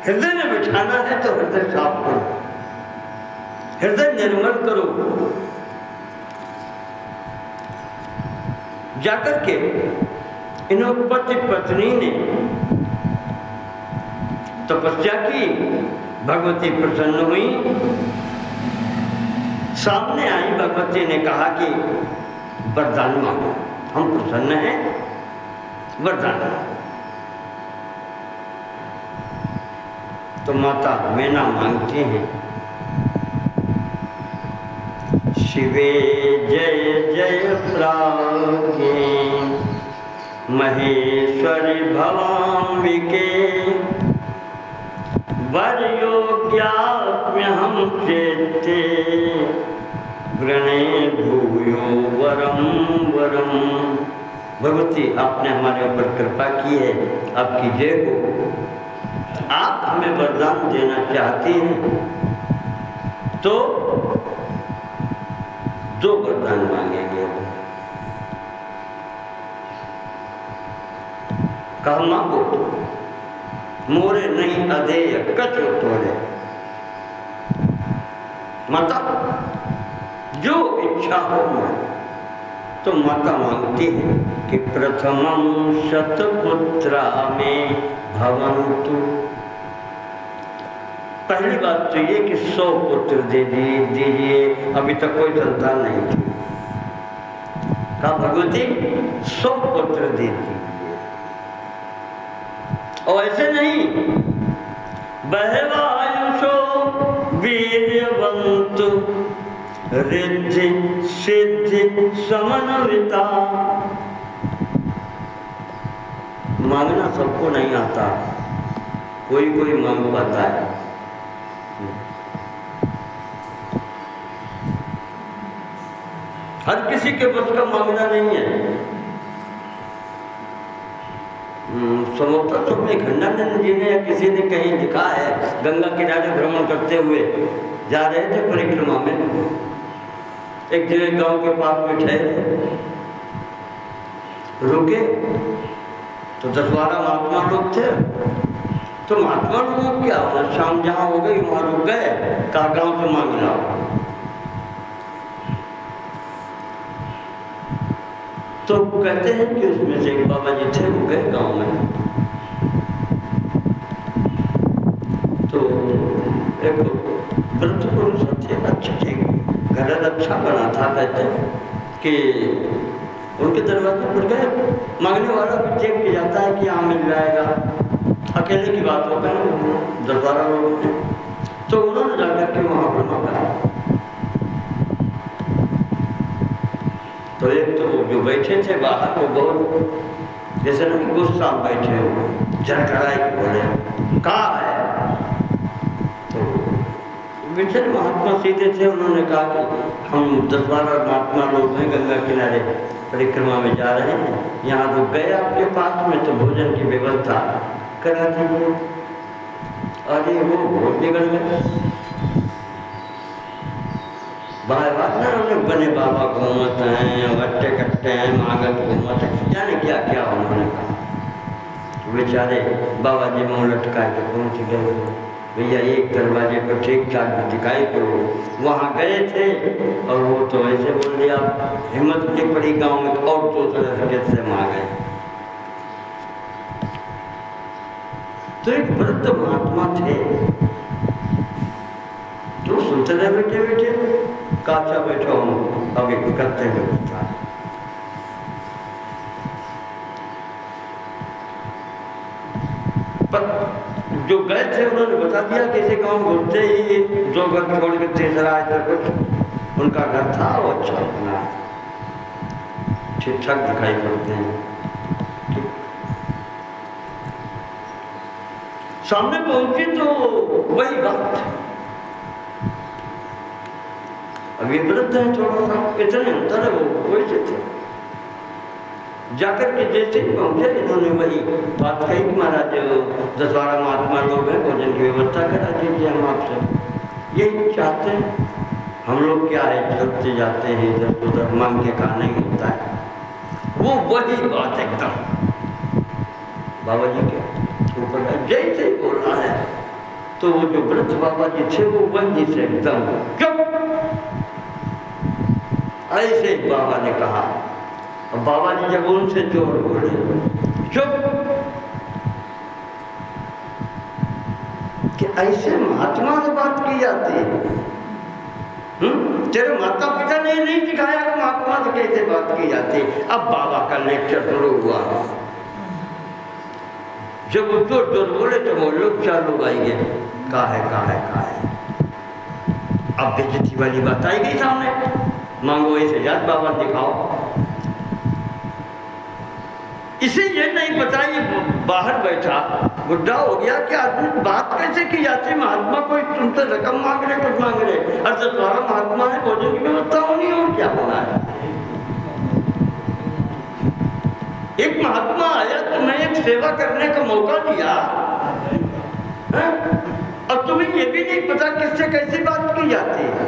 हृदय में बिठाना है तो हृदय साफ करो, हृदय निर्मल करो। जाकर के इन पति पत्नी ने तपस्या की, भगवती प्रसन्न हुई, सामने आई। भगवती ने कहा कि वरदान मांगो, हम प्रसन्न हैं, वरदान। तो माता मैना मांगती हैं, शिवे जय जय प्राज्ञे महेश्वरी भवाम्बिके वरयोग्यात्म्यहं चेते वृणे भूयो वरम वरम। भगवती आपने हमारे ऊपर कृपा की है, आपकी जय हो। आप हमें वरदान देना चाहती हैं तो 2 वरदान मांगेंगे। कहा मांगो, मोरे नहीं अधेय कछु तोरे। माता जो इच्छा हो तो माता मांगती है कि प्रथमं शतपुत्रा में भवन्तु। पहली बात तो ये कि 100 पुत्र दे दीजिए। अभी तक कोई संतान नहीं थी। कहा भगवती 100 पुत्र दे दीजिए। और ऐसे नहीं, बहवायुषो वीर्यवन्तु रिद्धि सिद्धि समन्विता। मांगना सबको नहीं आता, कोई कोई मांग पाता है। हर किसी के बस का मांगना नहीं है। संभवतः तो हमें खंडानंद जी ने या किसी ने कहीं लिखा है, गंगा किनारे भ्रमण करते हुए जा रहे थे परिक्रमा में, एक जगह गांव के पास में ठहरे, रुके तो 10-12 महात्मा लोग थे। तो महात्मा लोग क्या, शाम जहाँ हो गई वहाँ रुक गए, कहा गाँव से मांग लाओ। तो कहते हैं कि उसमें से एक बाबा जी थे, वो गए गाँव में। तो एक वृद्ध पुरुष थे, अच्छे थे, घर अच्छा बना था। कहते हैं कि उनके दरवाजे पर गए, मांगने वाला भी चेक किया जाता है कि यहाँ मिल जाएगा। अकेले की बात होता है, 10-12 लोग थे। तो उन्होंने जाकर के वहाँ पर मांगा। तो एक तो जो बैठे थे बाहर, वो बहुत जैसे ना गुस्सा बैठे हो, झड़खड़ाए के बोले कहाँ है। तो बेचारे महात्मा सीधे थे, उन्होंने कहा कि हम 10-12 महात्मा लोग हैं, गंगा किनारे परिक्रमा में जा रहे हैं, यहाँ रुक गए आपके पास में, तो भोजन की व्यवस्था करा दीजिए। अरे वो बहुत बिगड़ गए। बार-बार ना उन्होंने बने बाबा घूमत हैं, अगट्टे कट्टे हैं, मांगत घूमत है, जाने क्या क्या उन्होंने कहा। बेचारे बाबा जी मुँह लटका के पहुँच गए। भैया एक दरवाजे पर ठीक ठाक दिखाई पड़ो, वहाँ गए थे और वो तो ऐसे बोल दिया, हिम्मत नहीं पड़ी गाँव में और 2 कैसे मांगे। तो एक वृद्ध महात्मा थे, तो सुनते रहे बैठे बैठे, काचा बैठा हूँ अभी करते हुए बता। पर जो गए थे उन्होंने बता दिया कि इसे गाँव घूमते ही 2 घर छोड़ के तीसरा आया कुछ उनका घर था, वो अच्छा बना, ठीक ठाक दिखाई पड़ते हैं। सामने पहुंचे तो वही बात। अभी वृद्ध है, थोड़ा सा इतने अंतर है, वो वैसे थे। जाकर के जैसे ही पहुंचे, इन्होंने वही बात कही कि महाराज 10-12 महात्मा लोग हैं, भोजन की व्यवस्था करा दीजिए, हम आपसे यही चाहते हैं। हम लोग क्या है, चलते जाते हैं इधर उधर, मांग के कहा नहीं होता है। वो वही बात एकदम बाबा जी के ऊपर जैसे ही बोला है, तो वो जो वृद्ध बाबा जी थे वो वही से एकदम चुप, ऐसे बाबा ने कहा। और बाबा जी जब उनसे जोर बोले चुप, कि ऐसे महात्मा से बात की जाती है। तेरे माता पिता ने नहीं सिखाया कि महात्मा से कैसे बात की जाती। अब बाबा का लेक्चर शुरू हुआ। जब वो जोर जोर बोले तो वो लोग 4 लोग आएंगे, कहा है। अब बेइज्जती वाली बात आई गई सामने, मांगो ऐसे याद बाबा दिखाओ। इसे ये नहीं पता, ये बाहर बैठा बुढ़ा हो गया कि आदमी बात कैसे की जाती। महात्मा कोई तुमसे रकम मांग रहे, कुछ मांग रहे, और 10-12 महात्मा है, भोजन की व्यवस्था होनी और क्या होना है। एक महात्मा आया, तुम्हें एक सेवा करने का मौका दिया है? और तुम्हें ये भी नहीं पता किससे कैसी बात की जाती है।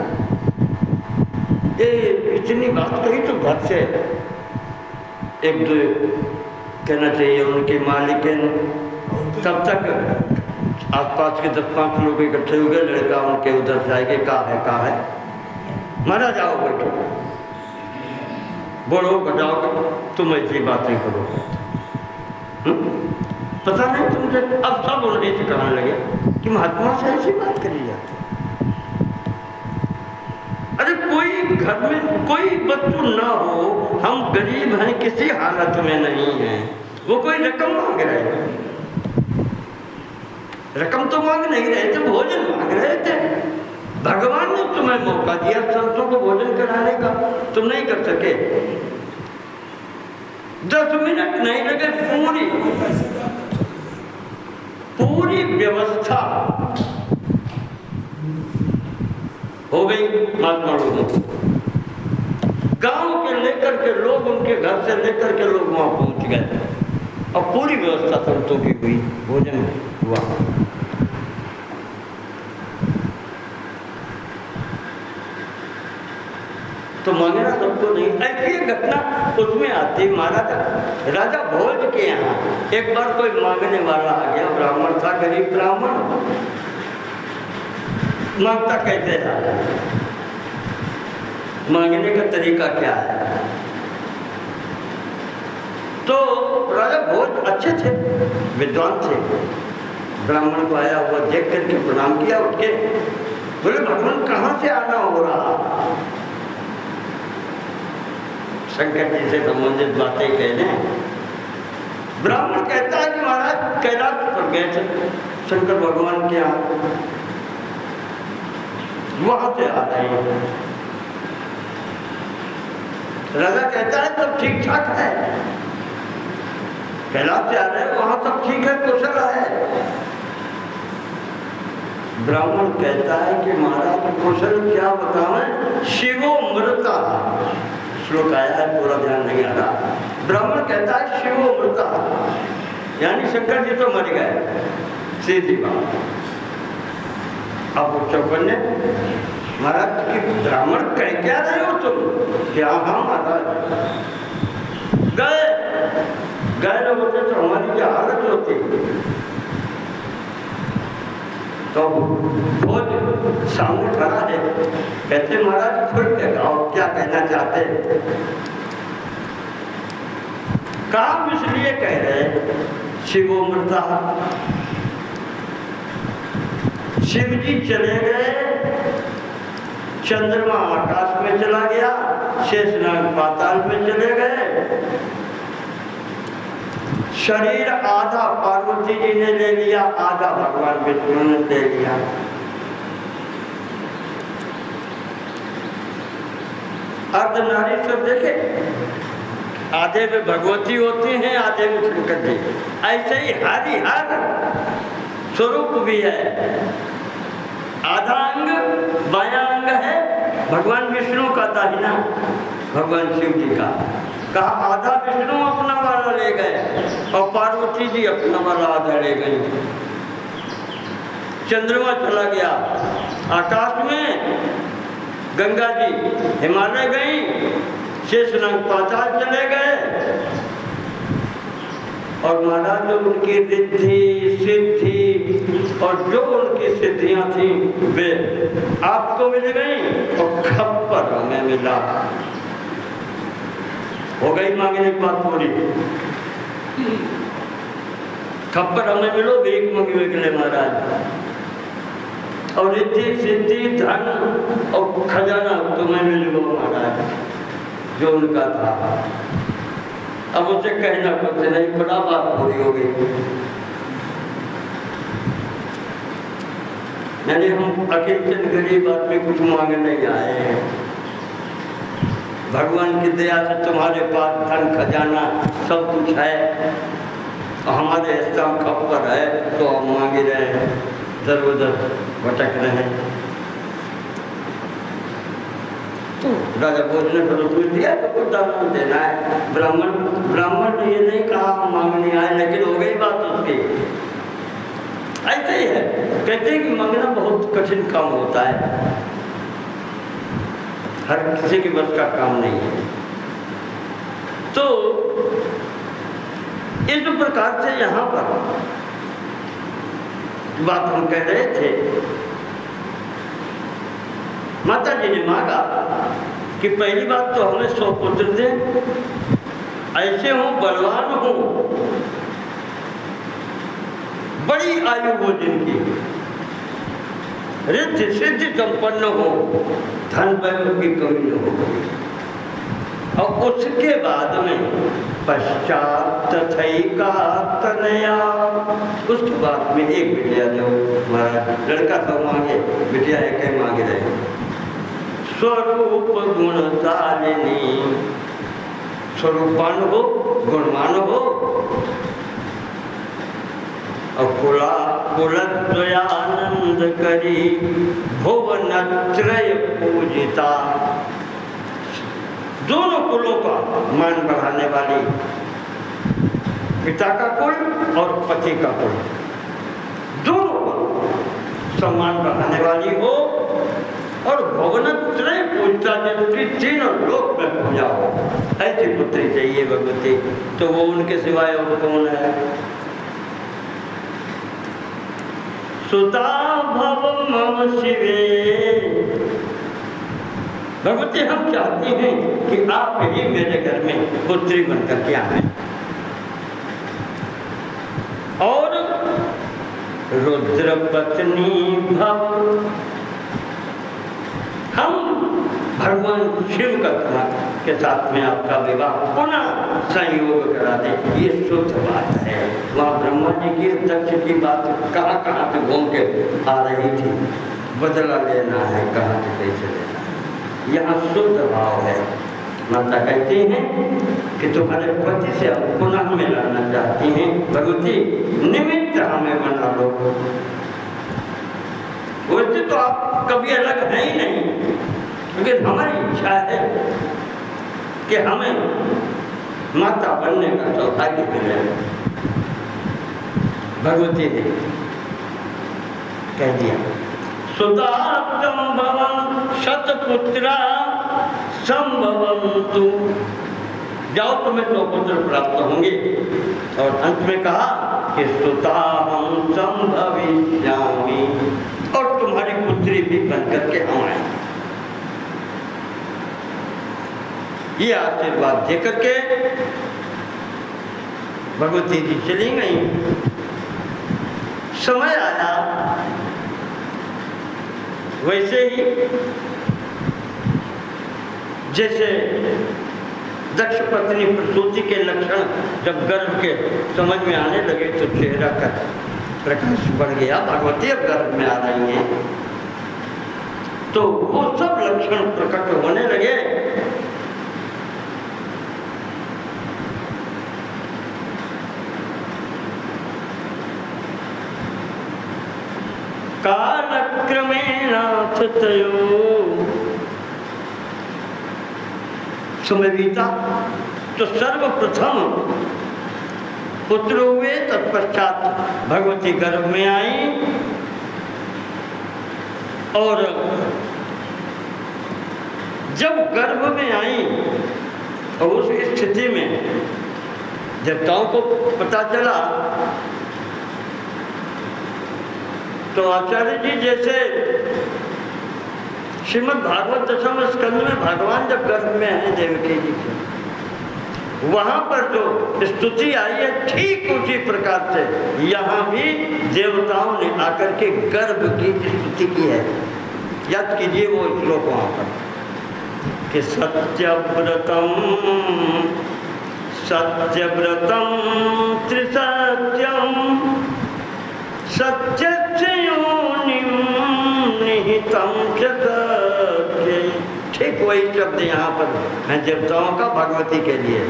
ये इतनी बात कही तो घर से एक दो कहना चाहिए उनके मालिक, तब तक आसपास के 10-5 लोग इकट्ठे हो गए। लड़का उनके उधर से आएंगे, कहा है मारा जाओ बेटो, बोलो बजाओ, तुम ऐसी बातें करो। पता नहीं तुमसे। अब सब उन्हें से कहने लगे कि महात्मा से ऐसी बात करी जाती। अरे कोई घर में कोई वस्तु ना हो, हम गरीब हैं, किसी हालत में नहीं हैं, वो कोई रकम मांग रहे हैं। रकम तो मांग नहीं रहे थे, भोजन मांग रहे थे। भगवान ने तुम्हें मौका दिया संतों को भोजन कराने का, तुम नहीं कर सके। 10 मिनट नहीं लगे, पूरी व्यवस्था हो गई महात्मा लोगों को। गांव के लेकर के लोग, उनके घर से लेकर के लोग वहां पहुंच गए और पूरी व्यवस्था संतों की हुई, भोजन हुआ। तो मांगना सबको नहीं। ऐसी घटना उसमें आती। महाराज राजा भोज के यहाँ एक बार कोई मांगने वाला आ गया, ब्राह्मण था, गरीब ब्राह्मण। मांगता कैसे था, मांगने का तरीका क्या है? तो राजा भोज अच्छे थे, विद्वान थे। ब्राह्मण को आया हुआ देख करके प्रणाम किया, उठ के बोले भगवान कहाँ से आना हो रहा? शंकर जी से संबंधित बातें कहने। ब्राह्मण कहता है कि महाराज कैलाश पर गए थे शंकर भगवान के यहाँ, वहां से आ रहे हैं। राजा कहता है सब ठीक ठाक है, कैलाश से आ रहे हैं, वहां सब ठीक है, कुशल है। ब्राह्मण कहता है कि महाराज कुशल क्या बतावें, शिवो मृता। श्लोक आया है, पूरा ध्यान नहीं आ रहा। ब्राह्मण कहता है शिवो मृता, यानी शंकर जी तो मर गए, सीधी बात। अब वो चौकन्ने, महाराज की ब्राह्मण कह क्या रहे हो तुम? क्या हाँ महाराज गए न होते तो हमारी क्या हालत होती। तो भोज सामने खड़ा है, कहते महाराज खुल के गाओ, क्या कहना चाहते? काम इसलिए कह रहे शिवो मृता, शिव जी चले गए, चंद्रमा आकाश में चला गया, शेषनाग पाताल में चले गए, शरीर आधा पार्वती जी ने ले लिया, आधा भगवान विष्णु ने ले लिया। अर्धनारीश्वर देखे, आधे में भगवती होती हैं, आधे में शंकर जी। ऐसे ही हरिहर स्वरूप भी है। आधा अंग बायां अंग है भगवान विष्णु का, दाहिना भगवान शिव जी का। कहा आधा विष्णु अपना वाला ले गए और पार्वती जी अपना वाला आधा ले गई। चंद्रमा चला गया आकाश में, गंगा जी हिमालय गई, शेषनाग पाताल चले गए। और महाराज जो उनकी रिद्धि सिद्धि और जो उनकी सिद्धियां थी वे आपको मिल गई और खप्पर हमें मिला। हो गई मांगने की बात पूरी। खप्पर हमें मिलो, भीख मंगे के लिए महाराज। और रिद्धि सिद्धि धन और खजाना तुम्हें मिल गो महाराज, जो उनका था। अब उसे कहना कुछ नहीं, बड़ा बात पूरी हो गई। यानी हम अकेले गरीब आदमी कुछ मांगे नहीं आए हैं। भगवान की दया से तुम्हारे पास धन खजाना सब कुछ है, और हमारे हिस्सा खप्पर है तो हम मांग रहे हैं, इधर उधर भटक रहे हैं। तो राजा भोज ने फिर उसमें दिया तो कुछ दान देना है। ब्राह्मण ने ये नहीं कहा मांगने आए, लेकिन हो गई बात उसकी। ऐसे ही है, कहते हैं कि मांगना बहुत कठिन काम होता है, हर किसी के बस का काम नहीं है। तो इस प्रकार से यहाँ पर बात हम कह रहे थे, माता जी ने मांगा कि पहली बात तो हमें 100 पुत्र दें, ऐसे हो बलवान हो, बड़ी आयु हो जिनकी, रिद्धि सिद्धि संपन्न हो, धन वैभव की कमी न हो। और उसके बाद में पश्चात तथैका तनया, उसके बाद में एक बिटिया जो हमारा लड़का सब मांगे, बिटिया एक मांगे रहे। स्वरूप गुणशालिनी, स्वरूपान हो, गुणमान हो, और कुलद्वयानंद करी, भुवनत्रय पूजिता, दोनों कुलों का मान बढ़ाने वाली, पिता का कुल और पति का कुल, दोनों का सम्मान बढ़ाने वाली हो, और भुवनत्रय पूजता, जिनकी तीनों लोक में पूजा हो, ऐसी पुत्री चाहिए भगवती। तो वो उनके सिवाय और कौन है? सुता भव मम शिवे, भगवती हम चाहती हैं कि आप ही मेरे घर में पुत्री बनकर के आए, और रुद्र पत्नी भव, हम भगवान शिव का के साथ में आपका विवाह पुनः संयोग करा दे। ये शुद्ध बात है। वहाँ ब्रह्मा जी की दक्ष की बात कहाँ कहाँ पे घूम के आ रही थी, बदला लेना है, कहाँ से कैसे लेना है, यहाँ शुद्ध भाव है। माता कहती हैं कि तुम्हारे पति से हम पुनः मिलाना चाहती हैं, भगवती निमित्त हमें बना लो। वैसे तो आप कभी अलग है ही नहीं, लेकिन हमारी इच्छा है कि हमें माता बनने का सौभाग्य मिले। भगवती ने कह दिया, सुता संभवं शतपुत्रा संभवन्तु, जाओ तुम्हें 100 पुत्र प्राप्त होंगे। और अंत में कहा कि सुता हम संभविष्यामि, और तुम्हारी पुत्री भी बनकर के हम आए। ये आशीर्वाद देकर के भगवती जी चली गई। समय आया, वैसे ही जैसे दक्ष पत्नी प्रसूति के लक्षण जब गर्भ के समझ में आने लगे तो चेहरा का प्रकाश बढ़ गया, भगवती अब गर्भ में आ रही हैं, तो वो सब लक्षण प्रकट होने लगे। कालक्रमेणाथ तयो, समय बीता तो सर्वप्रथम पुत्र हुए, तत्पश्चात भगवती गर्भ में आई, और जब गर्भ में आई और उस स्थिति में देवताओं को पता चला, तो आचार्य जी जैसे श्रीमद् भागवत दशम स्कंद में भगवान जब गर्भ में है देवकी जी के, वहां पर जो स्तुति आई है ठीक उसी प्रकार से यहाँ भी देवताओं ने आकर के गर्भ की स्तुति की है। याद कीजिए वो श्लोक वहां पर कि सत्यव्रतम सत्यव्रतम त्रिसत्यम सत्यस्य योनिं निहितं च सत्ये। ठीक वही शब्द यहाँ पर है देवताओं का भगवती के लिए।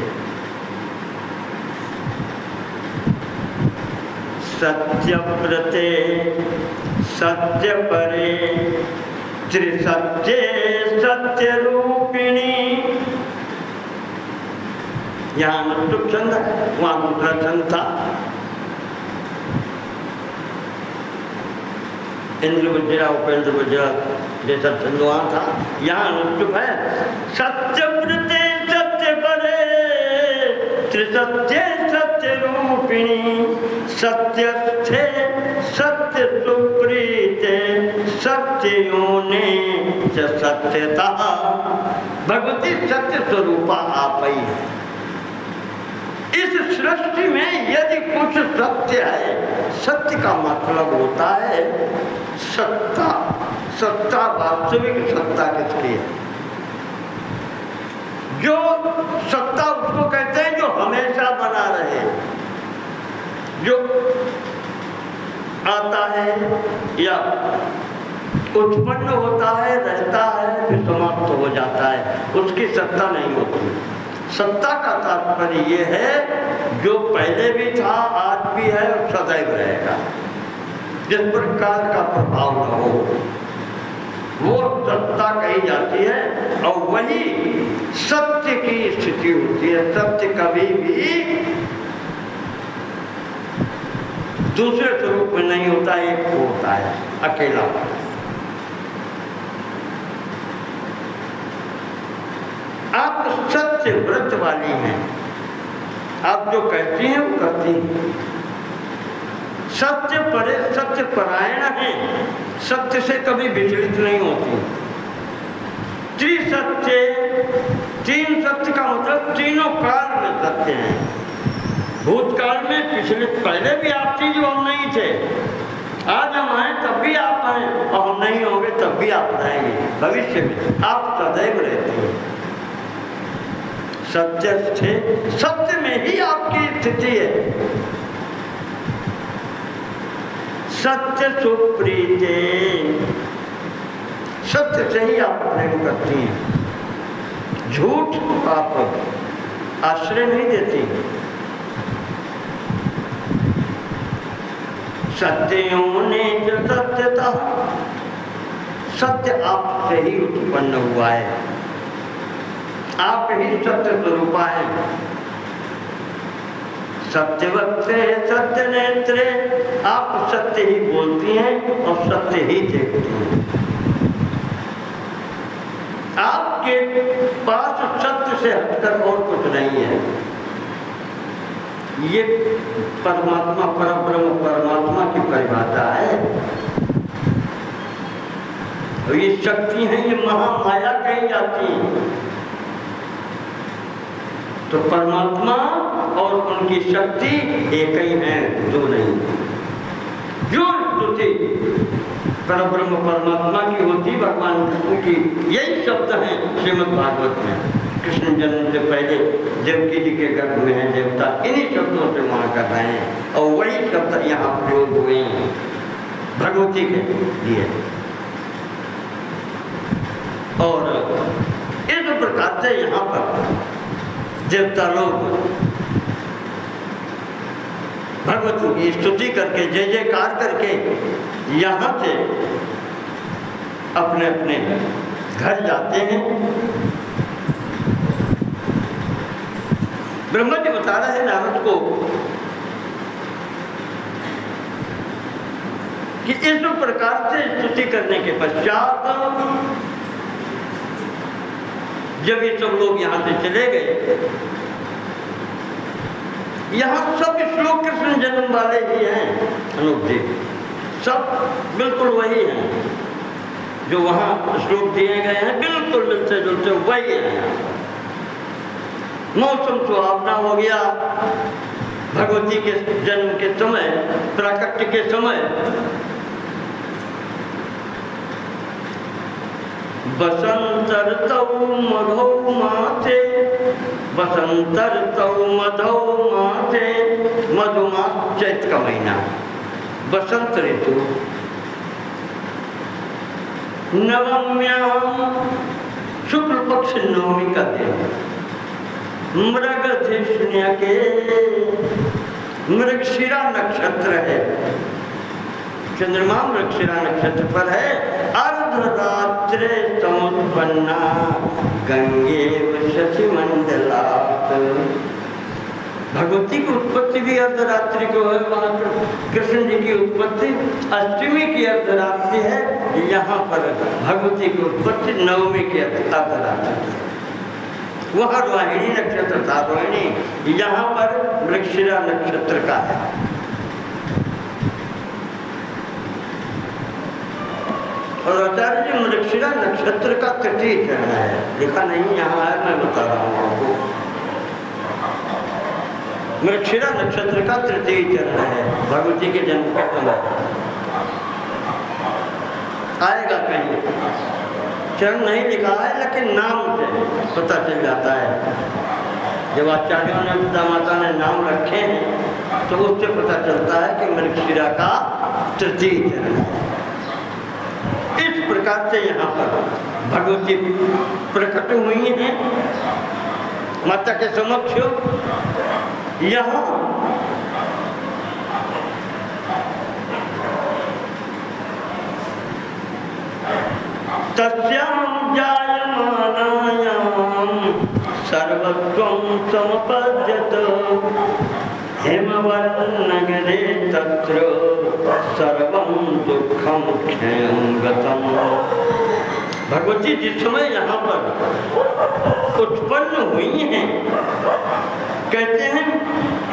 सत्यव्रते सत्यपरे त्रिसत्ये सत्य रूपिणी। यहाँ अनुष्टुप छंद है, वहां दूसरा छंद था। इंद्र वज्रा उपेंद्र वज्रा जैसा छंद वहां था, यहाँ अनुष्टुप है। सत्यव्रते सत्य परे त्रिसत्ये सत्य रूपिणी। सत्यस्थे सत्य सुप्रीते सत्योने च सत्यता। भगवती सत्य स्वरूपा आप ही है। इस सृष्टि में यदि कुछ सत्य है, सत्य का मतलब होता है सत्ता। सत्ता वास्तविक सत्ता किसकी है? जो सत्ता उसको कहते हैं जो हमेशा बना रहे, जो आता है या उत्पन्न होता है, रहता है, फिर समाप्त हो जाता है, उसकी सत्ता नहीं होती। सत्ता का तात्पर्य ये है जो पहले भी था, आज भी है और सदैव रहेगा, जिस पर काल का प्रभाव न हो, वो सत्ता कही जाती है। और वही सत्य की स्थिति होती है। सत्य कभी भी दूसरे स्वरूप में नहीं होता, एक होता है, अकेला होता है। आप सत्य व्रत वाली हैं, आप जो कहती हैं वो करती हैं। सत्य परे सत्य परायण है, सत्य से कभी विचलित नहीं होती। त्रिसत्य, तीन सत्य का मतलब तीनों काल में सत्य है। भूतकाल में पिछले पहले भी आप थी जो हम नहीं थे, आज हम आए तब भी आप आए, और हम नहीं होंगे तब भी आप रहेंगे। भविष्य में आप सदैव रहते हैं। सत्य थे, सत्य में ही आपकी स्थिति है। सत्य सुप्रीते, सत्य से ही आप प्रेम करती हैं। झूठ आप आश्रय नहीं देती। सत्यों ने जो सत्यता, सत्य आपसे ही उत्पन्न हुआ है, आप ही सत्य स्वरूपा है। सत्यवक्त्रे सत्य नेत्रे, आप सत्य ही बोलती हैं और सत्य ही देखती हैं। आपके पास सत्य से हटकर और कुछ नहीं है। ये परमात्मा, परब्रह्म परमात्मा की परिभाषा है। और ये शक्ति है, ये महामाया कही जाती है। तो परमात्मा और उनकी शक्ति एक ही है, दो नहीं। जो स्तुति परब्रह्म परमात्मा की होती, भगवान कृष्ण की, यही शब्द है श्रीमद् भागवत में। कृष्ण जन्म से पहले देवकी जी के गर्भ में है देवता, इन्हीं शब्दों से वहाँ कर रहे हैं, और वही शब्द यहाँ प्रयोग हुए हैं भगवती के लिए। और इस प्रकार से यहाँ पर देवता लोग भगवती की स्तुति करके, जय जयकार करके यहाँ से अपने अपने घर जाते हैं। ब्रह्मा जी बता रहे हैं नारद को कि इस प्रकार से स्तुति करने के पश्चात जब ये सब लोग यहाँ से चले गए, यहाँ सब श्लोक कृष्ण जन्म वाले ही हैं अनूप जी, सब बिल्कुल वही हैं जो वहाँ श्लोक दिए गए हैं, बिल्कुल मिलते जुलते वही हैं। मौसम सुहावना हो गया, भगवती के जन्म के समय, प्राकट्य के समय। बसंतर तौ मधौ माथे, बसंतर तौ मधौ माथे, मधुमास चैत का महीना, बसंत ऋतु। नवम्याम शुक्ल पक्ष नवमी का दिन, मृगधिष्ण्य के मृगशिरा नक्षत्र है, चंद्रमा मृगशिरा नक्षत्र पर है। अर्धरात्रे समुत्पन्ना गंगे शशि मंडलात्। भगवती की उत्पत्ति भी अर्धरात्रि को है। वहाँ कृष्ण जी की उत्पत्ति अष्टमी की अर्धरात्रि है, यहाँ पर भगवती की उत्पत्ति नवमी की अर्धरात्रि। वहाँ रोहिणी नक्षत्र था, रोहिणी यहाँ पर मृगशिरा नक्षत्र का है। और आचार्य जी मृगशिरा नक्षत्र का तृतीय चरण है, लिखा नहीं यहाँ है, मैं बता रहा हूँ आपको। मृगशिरा नक्षत्र का तृतीय चरण है भगवती के जन्म का समय। आएगा कहीं, चरण नहीं लिखा है लेकिन नाम से पता चल जाता है। जब आचार्यों ने पिता माता ने नाम रखे हैं तो उससे पता चलता है कि मृगशिरा का तृतीय चरण है। इस प्रकार से यहाँ पर भगवती प्रकट हुई हैं माता के समक्ष। यहाँ तस्यां जायमानायां सर्वत्वं समपद्यत हेमवन्नगरे तत्र सर्वं दुःखं क्षयं गतम्। भगवती जिस समय यहाँ पर उत्पन्न हुई हैं, कहते हैं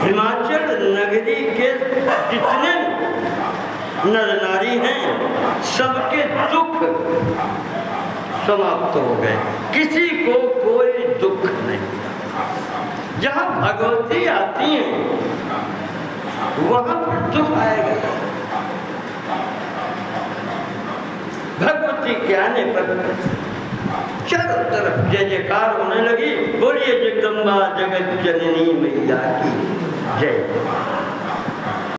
हिमाचल नगरी के जितने नर नारी हैं सबके दुख समाप्त हो गए, किसी को कोई दुख नहीं। जहाँ भगवती आती हैं वहाँ पर दुख आएगा। भगवती के आने पर चारों तरफ जय जयकार होने लगी। बोलिए जगदम्बा जगत जननी मैया की जय।